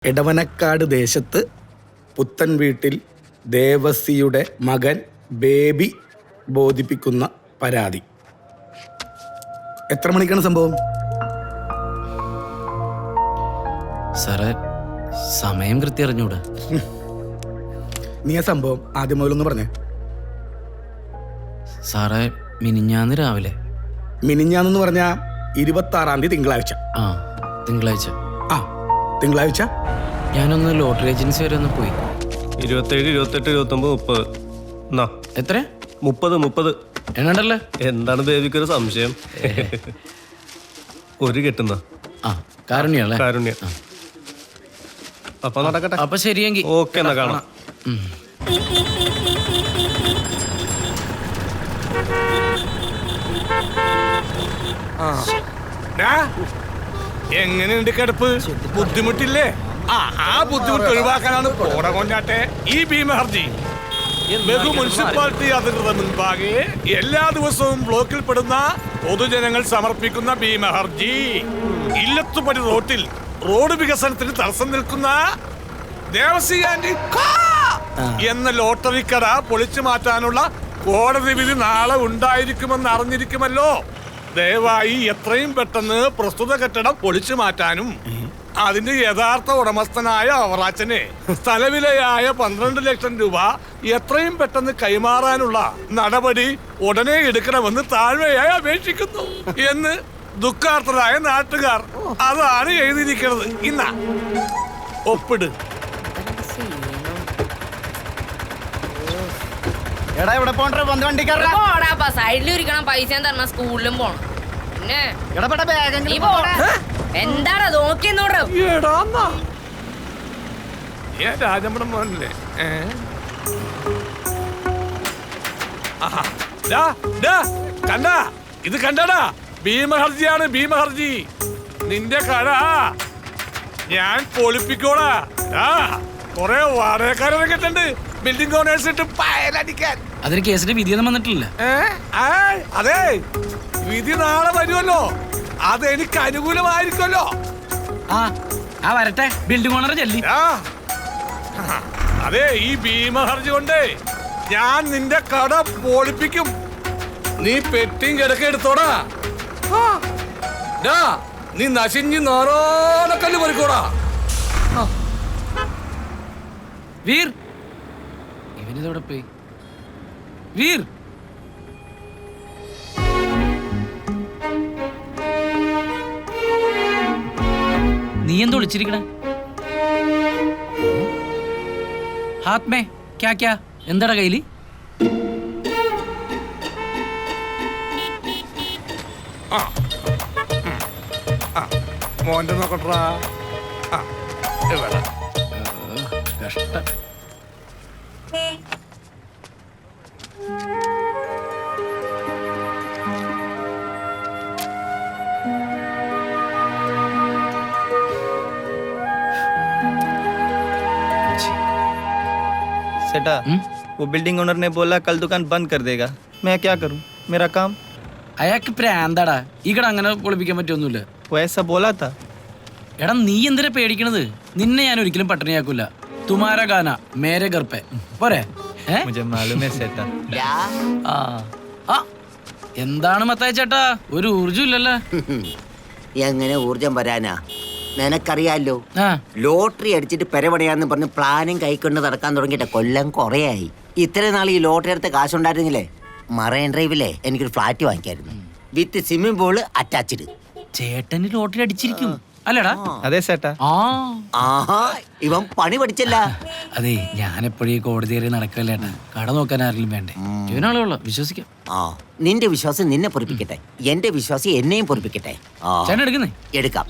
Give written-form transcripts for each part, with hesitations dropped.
എടവനക്കാട് ദേശത്ത് പുത്തൻ വീട്ടിൽ ദേവസിയുടെ മകൻ ബേബി ബോധിപ്പിക്കുന്ന പരാതി. എത്ര മണിക്കാണ് സംഭവം? സാറേ, സമയം കൃത്യം അറിഞ്ഞൂടെ? നീ ആ സംഭവം ആദ്യം മുതലൊന്ന് പറഞ്ഞേ. സാറേ, മിനിഞ്ഞാന്ന് രാവിലെ. മിനിഞ്ഞാന്ന് പറഞ്ഞാൽ 26-ാം തീയതി തിങ്കളാഴ്ച. ആ, തിങ്കളാഴ്ച. ആ, തിങ്കളാഴ്ച ഞാനൊന്ന് ലോട്ടറി ഏജൻസി വരെ ഒന്ന് പോയി. 27, 28, 29, 30. എത്ര? 30. എണ്ണണ്ടല്ലേ? എന്താണ് ബേബിക്കൊരു സംശയം? ഒരു കെട്ടുന്ന ആ, കാരുണ്യല്ലേ? കാരുണ്യ. അപ്പൊ നടക്കട്ടെ. അപ്പൊ ശരിയെങ്കിൽ ഓക്കെ, എന്നാ കാണാം. എങ്ങനെയുണ്ട് കിടപ്പ്? ബുദ്ധിമുട്ടില്ലേ? ആ ബുദ്ധിമുട്ട് ഒഴിവാക്കാനാണ് പോട കൊണ്ടാട്ടെ ഈ ഭീമഹർജി. ബഹു മുനിസിപ്പാലിറ്റി അധികൃതർ മുൻപാകെ എല്ലാ ദിവസവും ബ്ലോക്കിൽ പെടുന്ന പൊതുജനങ്ങൾ സമർപ്പിക്കുന്ന ഭീമഹർജി. ഇല്ലത്തുപടി റോട്ടിൽ റോഡ് വികസനത്തിന് തടസ്സം നിൽക്കുന്ന ദേവസി ആൻഡ് എന്ന ലോട്ടറി കട പൊളിച്ചു മാറ്റാനുള്ള കോടതി വിധി നാളെ ഉണ്ടായിരിക്കുമെന്ന് അറിഞ്ഞിരിക്കുമല്ലോ. ദയവായി എത്രയും പെട്ടെന്ന് പ്രസ്തുത കെട്ടിടം പൊളിച്ചു മാറ്റാനും അതിന്റെ യഥാർത്ഥ ഉടമസ്ഥനായ അവറാച്ചനെ സ്ഥലവിലയായ 12 ലക്ഷം രൂപ എത്രയും പെട്ടെന്ന് കൈമാറാനുള്ള നടപടി ഉടനെ എടുക്കണമെന്ന് താഴ്മയായി അപേക്ഷിക്കുന്നു എന്ന് ദുഃഖാർത്ഥരായ നാട്ടുകാർ. അതാണ് എഴുതിയിരിക്കുന്നത്. ഇന്ന ഒപ്പിട്. സൈഡിലിരിക്കണം, പൈസ തരണം, സ്കൂളിലും പോണം. പിന്നെ എന്താടാ നോക്കിയെന്നോടോ? രാജമ്പടം മോനല്ലേ? കണ്ടാ, ഇത് കണ്ടാടാ, ഭീമഹർജിയാണ്. ഭീമഹർജി നിന്റെ കട ഞാൻ പൊളിപ്പിക്കോടാ. കൊറേ വാടകക്കാരൊക്കെ ഉണ്ട് ബിൽഡിംഗ് ഓണേഴ്സ് ഇട്ട് പയലടിക്കാൻ. അതിന് കേസിന്റെ വിധിയൊന്നും വന്നിട്ടില്ല. അതെ, വിധി നാളെ വരുമല്ലോ. അത് എനിക്ക് അനുകൂലമായിരിക്കുമല്ലോ. ആ വരട്ടെ, ബിൽഡിംഗ് ഓണർ ചെല്ലി. അതെ, ഈ ഭീമഹർജി കൊണ്ട് ഞാൻ നിന്റെ കട പൊളിപ്പിക്കും. നീ പെട്ടിയും കിടക്ക എടുത്തോടാ. നീ നശിഞ്ഞ് നാറോണക്കല്ല് പറിക്കോടാ. വീർ, ഇവനിതോടെ പോയി. വീർ, നീ എന്താ വിളിച്ചിരിക്കണേ? ഹാത്ത് മേ ക്യാ ക്യാ? എന്താടാ കയ്യില്? മോന്റെ നോക്കട്ടാ. കഷ്ടം. सेटा, वो बिल्डिंग ओनर ने बोला कल दुकान बंद कर देगा. मैं क्या करूं? मेरा काम. അയാൾക്ക് പ്രാന്താടാ. ഈ കട അങ്ങനെ പൊളിപ്പിക്കാൻ പറ്റൊന്നുമില്ല. वो ऐसा बोला था. എടാ, നീ എന്തിനാ പേടിക്കണത്? നിന്നെ ഞാൻ ഒരിക്കലും പട്ടിണിയാക്കൂല. തുമാര ഗാന മേരെ ഘർ പേ പോരെ? मुझे मालूम है सेटा. എന്താണ് മത്തായി ചേട്ടാ, ഒരു ഊർജ്ജം ഇല്ലല്ലോ? എങ്ങനെ ഊർജം വരാനാ? നിനക്കറിയാലോ, ലോട്ടറി അടിച്ചിട്ട് പെരപടയാന്ന് പറഞ്ഞ് പ്ലാനും കൈക്കൊണ്ട് നടക്കാൻ തുടങ്ങിയിട്ട് കൊല്ലം കുറയായി. ഇത്ര നാൾ ഈ ലോട്ടറി എടുത്ത കാശുണ്ടായിരുന്നെങ്കിലേ മറൈൻ ഡ്രൈവിലെ എനിക്കൊരു ഫ്ലാറ്റ് വാങ്ങിക്കായിരുന്നു, വിത്ത് സ്വിമ്മിംഗ് പൂള് അറ്റാച്ച്ഡ്. ചേട്ടന് ലോട്ടറി അടിച്ചിരിക്കും അല്ലടാ? അതെ ചേട്ടാ. ആഹാ, ഇവൻ പണി പഠിച്ചല്ല. അതെ, ഞാനെപ്പോഴും കോടതി കയറി നടക്കല്ലേട്ടാ. കട നോക്കാൻ ആരെങ്കിലും വേണ്ടേ? ഇവനാളുള്ള വിശ്വസിക്കാം. നിന്റെ വിശ്വാസം നിന്നെ പൊറിപ്പിക്കട്ടെ, എന്റെ വിശ്വാസം എന്നെയും പൊറിപ്പിക്കട്ടെ. ചേട്ടൻ എടുക്കുന്നേ? എടുക്കാം.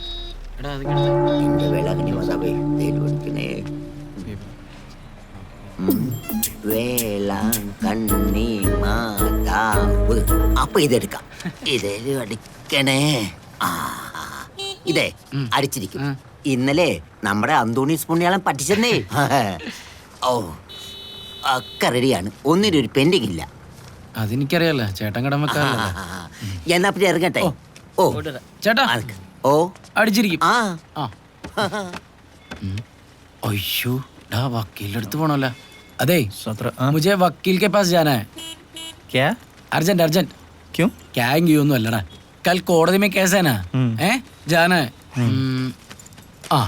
അപ്പൊ ഇതെടുക്കാം. ഇതേലും അടിക്കണേ. ഇതേ അടിച്ചിരിക്കും. ഇന്നലെ നമ്മുടെ അന്തോണീസ് പുണ്യാളൻ പറ്റിച്ചെന്നേ. ഓ, ഒക്കെ റെഡിയാണ്. ഒന്നിനൊരു പെൻഡിങ് ഇല്ല. അതെനിക്കറിയാലോ, ചേട്ടൻ കടം വെക്കാറില്ല. എന്നാ പിന്നെ ഇറങ്ങട്ടെ. ഓ ചേട്ടാ, ഓ അടിച്ചിരിക്കും. ആ अय्यो डा वकील അടുത്ത് പോണല്ലോ അതെ 17 मुझे वकील के पास जाना है क्या अर्जेंट अर्जेंट क्यों क्या आएंगे ഒന്നും അല്ലടാ कल കോടതി में केस है ना हैं जाना है ആ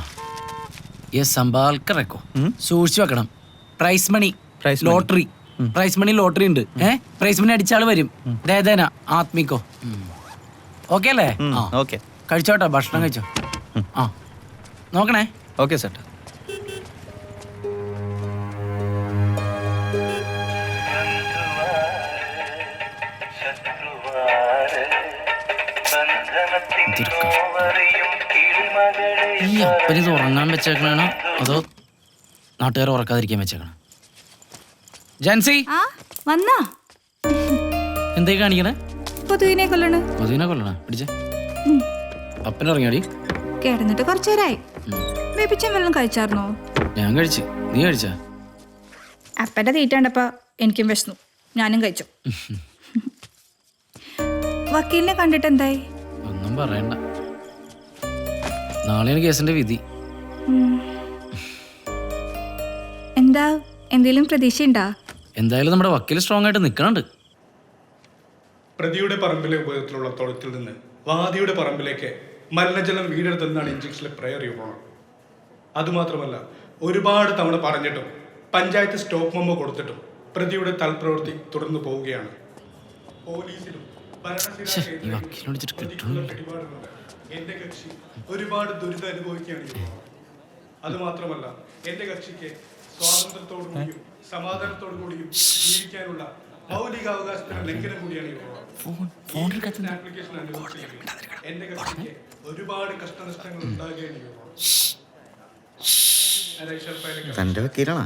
ये संभाल कर रखो സൂക്ഷിച്ചു വെക്കണം prize money lottery prize money lottery ഉണ്ട് പ്രൈസ് മണി അടിച്ചാൾ വരും ദേദേന ആത്മിക്കോ ഓക്കെ അല്ലേ ओके കഴിച്ചോട്ടോ ഭക്ഷണം കഴിച്ചോ ആ നോക്കണേ ओके सेठ ഈ അപ്പനിത് ഉറങ്ങാൻ വെച്ചേക്കണോ അതോ നാട്ടുകാർ ഉറക്കാതിരിക്കാൻ വെച്ചേക്കണം ജാൻസി ആ വന്നാ എന്തേ കാണിക്കണേ കൊതുകിനെ കൊല്ലണ് മധുവിനെ കൊല്ലണ പിടിച്ചേ അപ്പൻ ഇറങ്ങിയാടി കിടന്നിട്ട് കുറച്ചേരായി വേപ്പിച്ചൻ വെള്ളം കഴിച്ചാർന്നോ ഞാൻ കഴിച്ച് നീ കഴിച്ചാ അപ്പന്റെ തീറ്റ കണ്ടപ്പോ എനിക്കും വിശന്നു ഞാനും കഴിച്ചു വക്കീലിനെ കണ്ടിട്ട് എന്തായി ഒന്നും പറയണ്ട നാളെയാണ് കേസിന്റെ വിധി എന്താ എന്തേലും പ്രതീക്ഷയുണ്ടാ എന്തായാലും നമ്മുടെ വക്കീൽ സ്ട്രോങ് ആയിട്ട് നിൽക്കണുണ്ട് പ്രതിയുടെ പറമ്പിലെ ഉപയോഗത്തിലുള്ള തൊഴുത്തിൽ നിന്ന് വാദിയുടെ പറമ്പിലേക്ക് മലിനജലം വീടെടുത്തെന്നാണ് ഇഞ്ചക്ഷനിലെ പ്രയർ യൂണിറ്റ്. അതുമാത്രമല്ല ഒരുപാട് തവണ പറഞ്ഞിട്ടും പഞ്ചായത്ത് സ്റ്റോപ്പ് മെമ്മോ കൊടുത്തിട്ടും പ്രതിയുടെ തൽപ്രവൃത്തി തുടർന്നു പോവുകയാണ്. പോലീസിലും ഈ വക്കീലിനെ വിളിച്ചിട്ട് കിട്ടുന്നില്ല. പിടിപാടുകളുണ്ട്. എന്റെ കക്ഷി ഒരുപാട് ദുരിതം അനുഭവിക്കുകയാണ്. അതുമാത്രമല്ല എന്റെ കക്ഷിക്ക് സ്വാതന്ത്ര്യത്തോടു കൂടിയും സമാധാനത്തോടു കൂടിയും ജീവിക്കാനുള്ള മൗലികാവകാശത്തിന്റെ ലംഘനം കൂടിയാണ് ഈ ആപ്ലിക്കേഷൻ അനുവദിച്ചത്. എന്റെ കക്ഷിക്ക് ഒരുപാട് കഷ്ടനഷ്ടങ്ങൾ ഉണ്ടാകുകയാണ്. തൻ്റെ വക്കീലാണോ?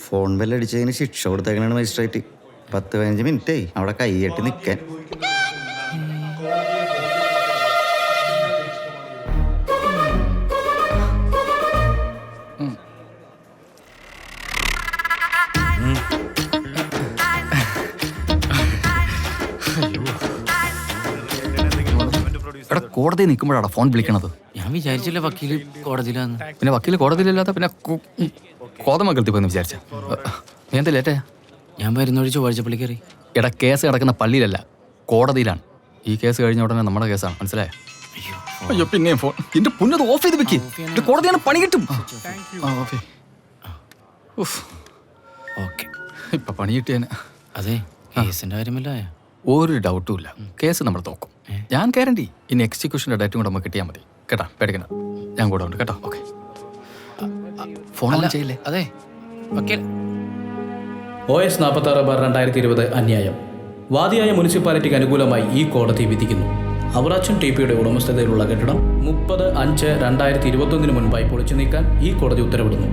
ഫോൺ ബെല്ലടിച്ചതിന് ശിക്ഷ കൊടുത്തേക്കണാണ് മജിസ്ട്രേറ്റ്. 10-15 മിനിറ്റേ അവിടെ കൈയ്യട്ടി നിൽക്കാൻ. എടാ കോടതി നിൽക്കുമ്പോഴാണ് ഫോൺ വിളിക്കണത്. ഞാൻ വിചാരിച്ചില്ല വക്കീല് കോടതിയിലാന്ന്. പിന്നെ വക്കീൽ കോടതിയിലില്ലാത്ത പിന്നെ കോതമംഗലത്തിൽ പോയെന്ന് വിചാരിച്ച. നീ എന്താ ലേറ്റാ? ഞാൻ വരുന്നൊഴി ചൊവ്വാഴ്ചപ്പള്ളി കയറി. എടാ കേസ് കിടക്കുന്ന പള്ളിയിലല്ല, കോടതിയിലാണ്. ഈ കേസ് കഴിഞ്ഞ ഉടനെ നമ്മുടെ കേസാണ്, മനസ്സിലായോ? അയ്യോ പിന്നെയും ഫോൺ. എന്റെ പുന്നത് ഓഫ് ചെയ്ത് വെക്ക്. കോടതിയാണ്, പണി കിട്ടും. ഓക്കെ ഇപ്പൊ പണി കിട്ടിയേനെ. അതെ കേസിന്റെ കാര്യമല്ല. ഒരു ഡൗട്ടും ഇല്ല, കേസ് നമ്മൾ തോക്കും. ഞാൻ ഗ്യാരണ്ടി. ഇനി എക്സിക്യൂഷന്റെ ഡേറ്റും കൂടെ നമുക്ക് കിട്ടിയാൽ മതി കേട്ടാ. പേടിക്കണ്ട, ഞാൻ കൂടെ ഉണ്ട് കേട്ടോ. ഓക്കെ ഫോൺ ഓൺ ചെയ്യില്ലേ? അതെ വക്കീൽ OS 46/2020 അന്യായം. വാദിയായ മുനിസിപ്പാലിറ്റിക്ക് അനുകൂലമായി ഈ കോടതി വിധിക്കുന്നു. അവറാച്ചൻ ടിപിയുടെ ഉടമസ്ഥതയിലുള്ള കെട്ടിടം 30/5/2021 മുൻപായി പൊളിച്ചു നീക്കാൻ ഈ കോടതി ഉത്തരവിടുന്നു.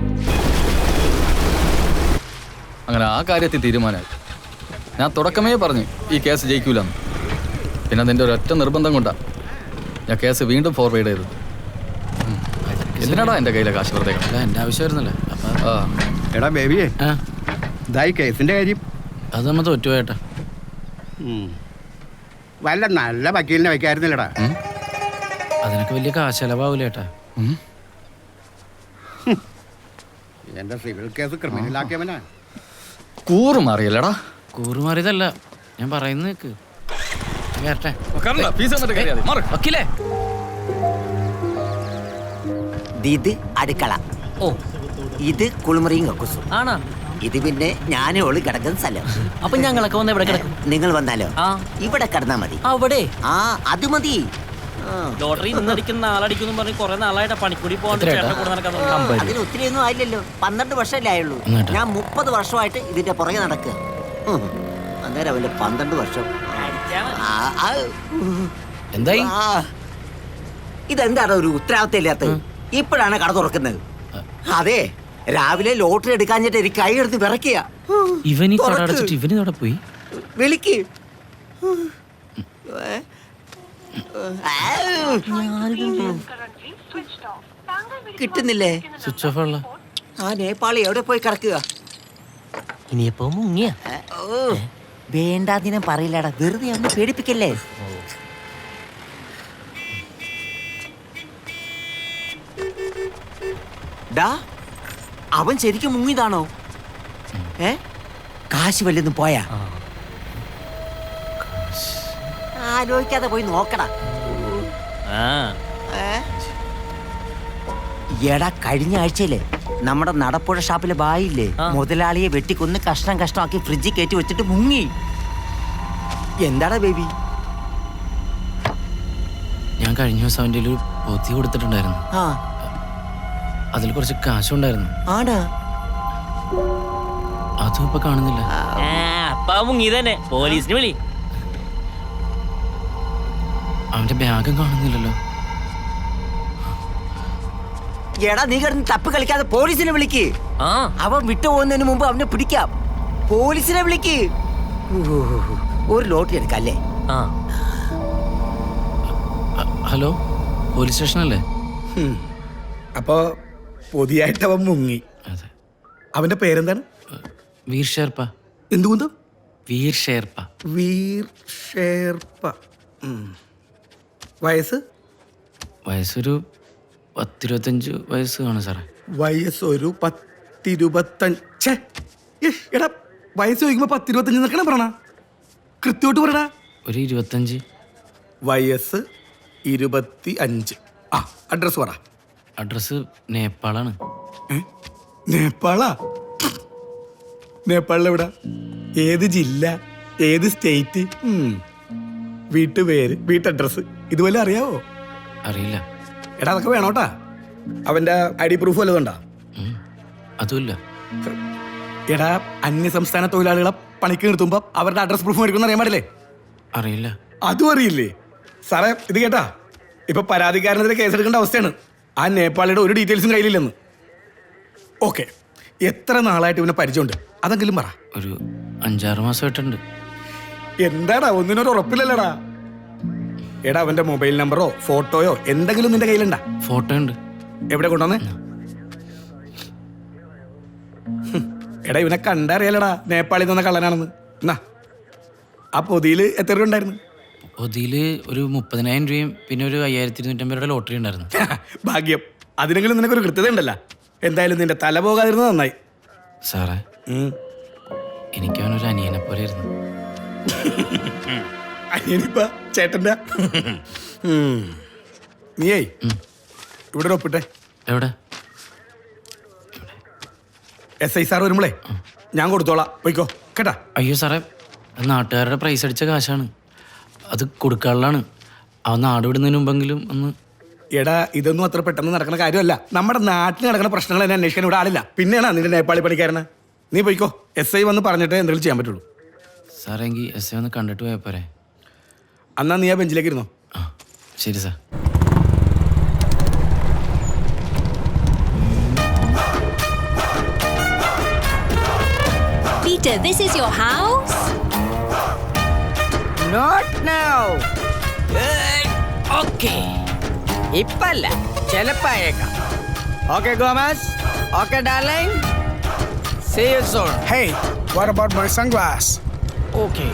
അങ്ങനെ ആ കാര്യത്തിൽ തീരുമാനമായി. ഞാൻ തുടക്കമേ പറഞ്ഞു ഈ കേസ് ജയിക്കൂലെന്ന്. പിന്നെ അതിൻ്റെ ഒരൊറ്റ നിർബന്ധം കൊണ്ടാണ് ഞാൻ കേസ് വീണ്ടും ഫോർവേഡ് ചെയ്തത്. എന്തിനാടാ എൻ്റെ കയ്യിലെ കാശ് വെറുതെ? അല്ല എൻ്റെ ആവശ്യമായിരുന്നല്ലേ. എടാ ബേബിയേ, ഇതായി കേസിന്റെ കാര്യം. അത് നമ്മ തോറ്റുപോയേട്ടാ. വല്ല നല്ല വക്കീലിനെ വെക്കായിരുന്നില്ലടാ. അതിനൊക്കെ വലിയ കാശ് ചെലവാവൂല ഏട്ടാ. എന്റെ സിവിൽ കേസ് ക്രിമിനലാക്കിയവനാ. കൂറുമാറിയല്ലടാ. കൂറുമാറിയതല്ല, ഞാൻ പറയുന്നത് കേക്ക്. കേട്ടെ വക്കീലേ, ഇത് അടുക്കള, ഇത് കുളിമുറിയും കക്കൂസും. ആണോ? ഇത് പിന്നെ ഞാനേ ഉള്ളു കിടക്കുന്ന സ്ഥലം. അപ്പൊ ഞങ്ങളൊക്കെ വന്ന് ഇവിടെ കിടക്കും. നിങ്ങൾ വന്നാലോ? ഇവിടെ കിടന്നാ മതി. അവിടെ ആ അത് മതി. ലോട്ടറി ഇന്നടിക്കുന്ന നാളടിക്കും പറഞ്ഞ് കുറെ നാളായിട്ട് പണിക്കൂടി പോകാൻ അതിന് ഒത്തിരിയൊന്നും ആയില്ലല്ലോ. 12 വർഷമല്ലേ ആയുള്ളൂ. ഞാൻ 30 വർഷമായിട്ട് ഇതിന്റെ പുറകെ നടക്കുക. അന്നേരം അവന്റെ 12 വർഷം. എന്തായി? ഇതെന്താണ് ഒരു ഉത്തരവാദിത്തം ഇല്ലാത്തത്? ഇപ്പോഴാണ് കട തുറക്കുന്നത്. അതെ, രാവിലെ ലോട്ടറി എടുക്കാഞ്ഞിട്ട് എനിക്ക് കൈ എടുത്ത് വിറക്കുക. ഇവന് കട അടച്ചിട്ട് ഇവന് അവിടെ പോയി വിളിക്ക്. കിട്ടുന്നില്ലേ? സ്വിച്ച് ഓഫ് ഉള്ള ആ നേപ്പാളി എവിടെ പോയി കിടക്കുക? ഇനിയിപ്പോ മുങ്ങിയ വേണ്ടാതിനെ പറയില്ലടാ, വെറുതെ ഒന്ന് പേടിപ്പിക്കല്ലേ. ഡാ അവൻ ശരിക്കും മുങ്ങിയതാണോ? കാശ് വല്ലതും പോയാ? ആലോചിക്കാതെ പോയി നോക്കടാ. എടാ, കഴിഞ്ഞ ആഴ്ചയിലെ നമ്മുടെ നടപ്പുഴ ഷാപ്പിലെ ബായില്ലേ, മുതലാളിയെ വെട്ടിക്കൊന്ന് കഷ്ണം കഷ്ണമാക്കി ഫ്രിഡ്ജിൽ കയറ്റി വെച്ചിട്ട് മുങ്ങി. എന്താടാ ബേബി? ഞാൻ കഴിഞ്ഞ ദിവസം അവൻ്റെ ഒരു പൊതി കൊടുത്തിട്ടുണ്ടായിരുന്നു. അതിൽ കുറച്ച് കാശുണ്ടായിരുന്നു. ആടാ, അതും ഇപ്പൊ കാണുന്നില്ല. പോലീസിന് വിളി. അവന്റെ ബാഗും കാണുന്നില്ലല്ലോ. എടാ, നീ കിടന്ന് തപ്പ് കളിക്കാതെ പോലീസിനെ വിളിക്ക്. അവൻ വിട്ടുപോകുന്നതിന് മുമ്പ് അവനെ പിടിക്കാം. പോലീസിനെ വിളിക്ക്. ഒരു ലോട്ടറി എടുക്കല്ലേ? ഹലോ, പോലീസ് സ്റ്റേഷനല്ലേ? അപ്പോ പുതിയായിട്ട് അവൻ മുങ്ങി. അതെ. അവന്റെ പേരെന്താണ്? വീർ ഷേർപ്പ. എന്തുകൊണ്ടും വീർ ഷേർപ്പ. വീർ ഷേർപ്പ. വയസ്സ്? വയസ്സൊരു 10-25 വയസ്സ് കാണും സാറേ. വയസ്സൊരു 10-25. എടാ, വയസ്സ് ചോദിക്കുമ്പോ 10-25 നിൽക്കണം പറയണ. കൃത്യമായിട്ട് പറയടാ. ഒരു 25. വയസ്സ് 25. അഡ്രസ് പറ. അഡ്രസ് നേപ്പാളാണ്. നേപ്പാളാ? നേപ്പാളിലെവിടാ? ഏത് ജില്ല? ഏത് സ്റ്റേറ്റ്? വീട്ടുപേര്, വീട്ടഡ്രസ് ഇതുപോലെ അറിയാവോ? അറിയില്ല. എടാ, അതൊക്കെ വേണോട്ടാ. അവന്റെ ID പ്രൂഫ് വല്ലതുണ്ടാ? അതുമില്ല. എടാ, അന്യ സംസ്ഥാന തൊഴിലാളികളെ പണിക്ക് നിർത്തുമ്പോ അവരുടെ അഡ്രസ് പ്രൂഫ് മേടിക്കുന്ന അറിയാൻ പാടില്ലേ? അറിയില്ല. അതും അറിയില്ലേ? സാറേ, ഇത് കേട്ടാ, ഇപ്പൊ പരാതിക്കാരനെതിരെ കേസെടുക്കേണ്ട അവസ്ഥയാണ്. ആ നേപ്പാളിയുടെ ഒരു ഡീറ്റെയിൽസും കയ്യിലില്ലെന്ന്. ഓക്കെ, എത്ര നാളായിട്ട് ഇവനെ പരിചയമുണ്ട്? അതെങ്കിലും പറ. ഒരു 5-6 മാസമായിട്ടുണ്ട്. എന്താടാ, ഒന്നിനൊരു ഉറപ്പില്ലല്ലടാ. എടാ, അവന്റെ മൊബൈൽ നമ്പറോ ഫോട്ടോയോ എന്തെങ്കിലും നിന്റെ കയ്യിലുണ്ടാ? ഫോട്ടോ ഉണ്ട്. എവിടെ കൊണ്ടുവന്നേ? എടാ, ഇവനെ കണ്ടറിയാലടാ നേപ്പാളിൽ നിന്ന കള്ളനാണെന്ന്. എന്നാ, ആ പൊതിയില് എത്ര രൂപ ഉണ്ടായിരുന്നു? പൊതിയില് ഒരു 30,000 രൂപയും പിന്നെ ഒരു 5250 രൂപയുടെ ലോട്ടറി ഉണ്ടായിരുന്നു. ഭാഗ്യം. അതിനെങ്കിലും നിനക്കൊരു കൃത്യത ഉണ്ടല്ലോ. എന്തായാലും നിന്റെ തല പോകാതിരുന്നത് നന്നായി. സാറേ, എനിക്കവനൊരു അനിയനെ പോലെ ആയിരുന്നു. അനിയനിപ്പ ചേട്ടൻ്റെ? നീയേ ഇവിടെ ഒപ്പിട്ടെ. എവിടെ? SI സാർ വരുമ്പോളേ ഞാൻ കൊടുത്തോളാം, പോയിക്കോ കേട്ടാ. അയ്യോ സാറേ, നാട്ടുകാരുടെ പ്രൈസ് അടിച്ച കാശാണ്, അത് കൊടുക്കാനുള്ളതാണ്. അവൻ നാട് വിടുന്നതിന് മുമ്പെങ്കിലും ഒന്ന്. എടാ, ഇതൊന്നും അത്ര പെട്ടെന്ന് നടക്കുന്ന കാര്യമല്ല. നമ്മുടെ നാട്ടിൽ നടക്കുന്ന പ്രശ്നങ്ങൾ എന്നെ അന്വേഷിക്കാൻ ഇവിടെ ആളില്ല. പിന്നെയാണ് നിന്റെ നേപ്പാളി പണിക്കാരന്. നീ പോയിക്കോ, SI വന്ന് പറഞ്ഞിട്ട് എന്തെങ്കിലും ചെയ്യാൻ പറ്റുള്ളൂ. സാറേ, എങ്കിൽ SI ഒന്ന് കണ്ടിട്ട് പോയാൽ പോരെ? എന്നാ നീ ആ ബെഞ്ചിലേക്ക് ഇരുന്നോ. ശരി sir. Peter, this is your house? Not now. Okay. ഇപ്പല്ല, ചിലപ്പായേക്കാം. Okay, Gomez. Okay, darling. See you soon. Hey, what about my sunglass? Okay.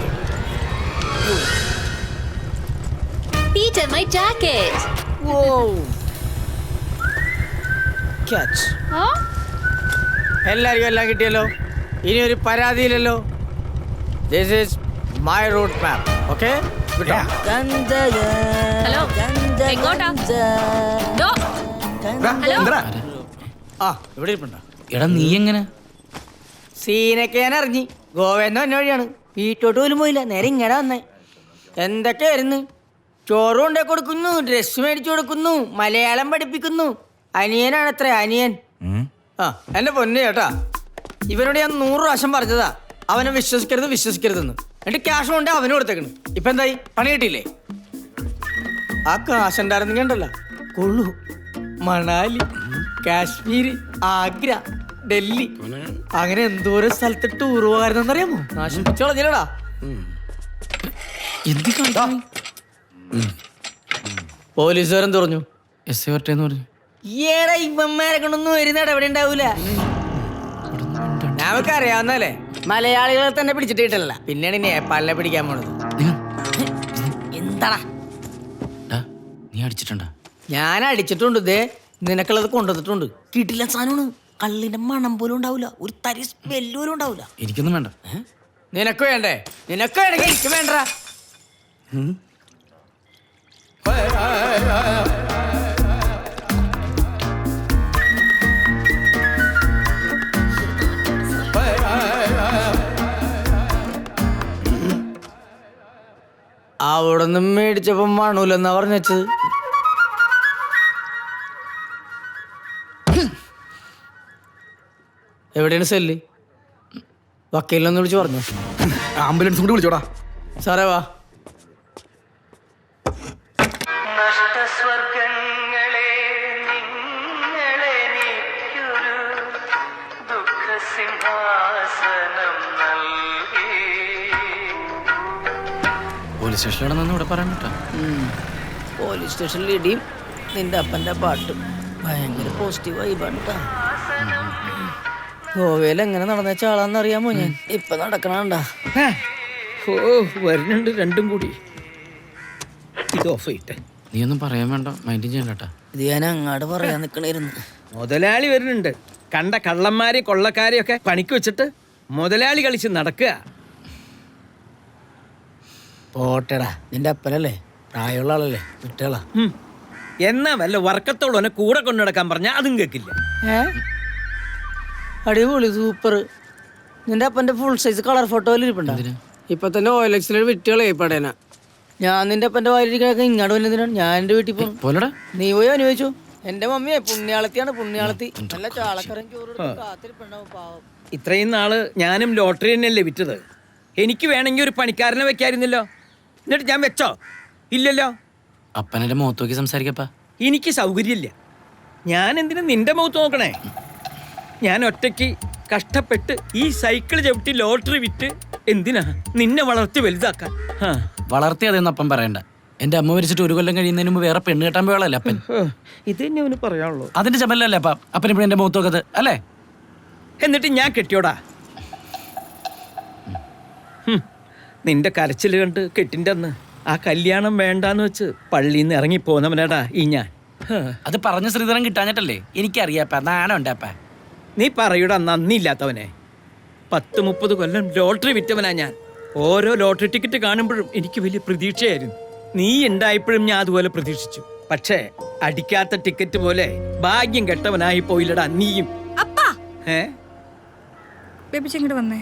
Peter, my jacket. Whoa. Catch. Huh? എല്ലാവർക്കും എല്ലാം കിട്ടിയല്ലോ. ഇനി ഒരു പരാതിയില്ലല്ലോ. This is my route map. Okay? Hello, എങ്ങോട്ടാ? ദോ. Hello. ഇവിടെ ഇരിപ്പുണ്ടോ? എടാ, നീ എങ്ങനെ? സീനൊക്കെ ഞാൻ അറിഞ്ഞ്. ഗോവയെന്ന് വന്ന വഴിയാണ്. വീട്ടോട്ട് പോലും പോയില്ല, നേരെ ഇങ്ങനെ വന്നേ. എന്തൊക്കെയായിരുന്നു? ചോറും കൊണ്ടേ കൊടുക്കുന്നു, ഡ്രസ് മേടിച്ചു കൊടുക്കുന്നു, മലയാളം പഠിപ്പിക്കുന്നു. അനിയനാണത്രേ, അനിയൻ. എന്റെ പൊന്നു ചേട്ടാ, ഇവനോട് ഞാൻ 100 പ്രാവശ്യം പറഞ്ഞതാ അവനെ വിശ്വസിക്കരുതെന്ന്. എന്നിട്ട് ക്യാഷ് കൊണ്ട് അവന് കൊടുത്തേക്കണ്. ഇപ്പൊ എന്തായി? പണി കിട്ടിയില്ലേ? ആ കാശ് ഉണ്ടായിരുന്നെങ്കിൽ ഉണ്ടല്ലോ, കൊള്ളു. മണാലി, കാശ്മീര്, ആഗ്ര, ഡൽഹി, അങ്ങനെ എന്തോരം സ്ഥലത്ത് ടൂർ പോകാരുന്നറിയാമോ? നാശിപ്പിച്ചോളഞ്ഞില്ലടാ. പോലീസുകാരൻ പറഞ്ഞു SI വരട്ടേന്ന് പറഞ്ഞു. ഈടാ, ഇവന്മാരെ കൊണ്ടൊന്നും വരുന്ന എവിടെ ഉണ്ടാവൂല. നമുക്ക് അറിയാവുന്നല്ലേ, മലയാളികളെ തന്നെ പിടിച്ചിട്ട് കിട്ടില്ല, പിന്നെയാണ് നേപ്പാളിനെ പിടിക്കാൻ പോണത്. എന്താടാ? നീ അടിച്ചിട്ടുണ്ടാ? ഞാൻ അടിച്ചിട്ടുണ്ട്. നിനക്കുള്ളത് കൊണ്ടുവന്നിട്ടുണ്ട്. കിട്ടില്ല സാധനമാണ്. കള്ളിന്റെ മണം പോലും ഉണ്ടാവില്ല, ഒരു തരി സ്മെല്ല് പോലും ഉണ്ടാവില്ല. എനിക്കൊന്നും വേണ്ട. നിനക്ക് വേണ്ടേ? നിനക്ക് വേണമെങ്കിൽ എനിക്ക് വേണ്ട. അവിടെ നിന്ന് മേടിച്ചപ്പോ മണൂലെന്നാ പറഞ്ഞത്. എവിടെയാണ് സെല്ല്? വക്കീലിനൊന്ന് വിളിച്ച് പറഞ്ഞു. ആംബുലൻസ് കൊണ്ട് വിളിച്ചോടാ. സാറേ വാ. പോലീസ് സ്റ്റേഷനിലാണെന്ന് ഇവിടെ പറയാൻ പറ്റാ. പോലീസ് സ്റ്റേഷനിൽ ഇടിയും നിന്റെ അപ്പൻ്റെ പാട്ടും ഭയങ്കര പോസിറ്റീവ് വൈബാണ് കേട്ടോ. ഗോവയിൽ എങ്ങനെ നടന്ന ആളാന്നറിയാമോ ഞാൻ? ഇപ്പൊ നടക്കണണ്ട. ഓ വരുന്നുണ്ട് രണ്ടും കൂടി. ഇത് ഓഫ് ചെയ്യട്ടെ. നീ ഒന്നും പറയാൻ വേണ്ട, മൈൻഡ് ചെയ്യണ്ട. ഇത് ഞാൻ അങ്ങാട് പറയാൻ നിക്കണായിരുന്നു. മുതലാളി വരുന്നുണ്ട്. കണ്ട കള്ളന്മാരെയും കൊള്ളക്കാരെയും ഒക്കെ പണിക്ക് വെച്ചിട്ട് മുതലാളി കളിച്ച് നടക്കുക. പോട്ടെടാ, നിന്റെ അപ്പനല്ലേ, പ്രായമുള്ള ആളല്ലേ, വിട്ടേളാ. എന്നാ വല്ല വർക്കത്തോളനെ കൂടെ കൊണ്ടു നടക്കാൻ പറഞ്ഞാൽ അതും കേൾക്കില്ല. അടിപൊളി, സൂപ്പർ. നിന്റെ അപ്പന്റെ ഫുൾ സൈസ് കളർ ഫോട്ടോയിൽ ഇരിപ്പുണ്ടോ? ഇപ്പൊ തന്നെ OLX വിറ്റുകളെ പടേന. ഞാൻ നിന്റെ അപ്പന്റെ വായിലിരിക്കണൊക്കെ ഇങ്ങോട്ട് വന്നതിനാണ് ഞാൻ എന്റെ വീട്ടിൽ പോകും. നീ പോയി അനുഭവിച്ചു. എന്റെ മമ്മിയെ പുണ്യാളത്തിയാണ്, പുണ്യാളത്തി. നല്ല ചാളക്കറൻ ചോറ് കാത്തിരിപ്പുണ്ടാവും പാവം. ഇത്രയും നാള് ഞാനും ലോട്ടറി തന്നെയല്ലേ വിറ്റത്. എനിക്ക് വേണമെങ്കിൽ ഒരു പണിക്കാരനെ വെക്കായിരുന്നല്ലോ. എന്നിട്ട് ഞാൻ വെച്ചോ? ഇല്ലല്ലോ. അപ്പനെ മുഖത്ത് നോക്കി സംസാരിക്കപ്പാ. എനിക്ക് സൗകര്യമില്ല. ഞാൻ എന്തിനാ നിന്റെ മുഖത്ത് നോക്കണേ? ഞാൻ ഒറ്റയ്ക്ക് കഷ്ടപ്പെട്ട് ഈ സൈക്കിൾ ചവിട്ടി ലോട്ടറി വിറ്റ് എന്തിനാ നിന്നെ വളർത്തി വലുതാക്കാൻ? വളർത്തി അതെന്ന് അപ്പം പറയണ്ട. എന്റെ അമ്മ മരിച്ചിട്ട് 1 കൊല്ലം കഴിയുന്നതിന് മുമ്പ് വേറെ പെണ്ണ് കെട്ടാൻ പോയാളല്ലേ അപ്പൻ. ഇത് തന്നെ അവന് പറയാനുള്ളൂ. അതിന്റെ ചമ്മലല്ലേ അപ്പ അപ്പൻ ഇവിടെ എന്റെ മുഖത്ത് നോക്കത് അല്ലേ? എന്നിട്ട് ഞാൻ കെട്ടിയോടാ. നിന്റെ കരച്ചിൽ കണ്ട് കെട്ടിൻ്റെ അന്ന് ആ കല്യാണം വേണ്ടാന്ന് വെച്ച് പള്ളിയിൽ നിന്ന് ഇറങ്ങിപ്പോന്നവനാടാ ഈ ഞാൻ. അത് പറഞ്ഞ ശ്രീധരൻ കിട്ടാഞ്ഞിട്ടല്ലേ? എനിക്കറിയാപ്പ, നാണുണ്ടപ്പ. നീ പറയൂടാ നന്ദിയില്ലാത്തവനെ. 10-30 കൊല്ലം ലോട്ടറി വിറ്റവനാ ഞാൻ. ഓരോ ലോട്ടറി ടിക്കറ്റ് കാണുമ്പോഴും എനിക്ക് വലിയ പ്രതീക്ഷയായിരുന്നു. നീ ഉണ്ടായപ്പോഴും ഞാൻ അതുപോലെ പ്രതീക്ഷിച്ചു. പക്ഷേ അടിക്കാത്ത ടിക്കറ്റ് പോലെ ഭാഗ്യം കെട്ടവനായി പോയില്ലടാ നീയും. വന്നേ.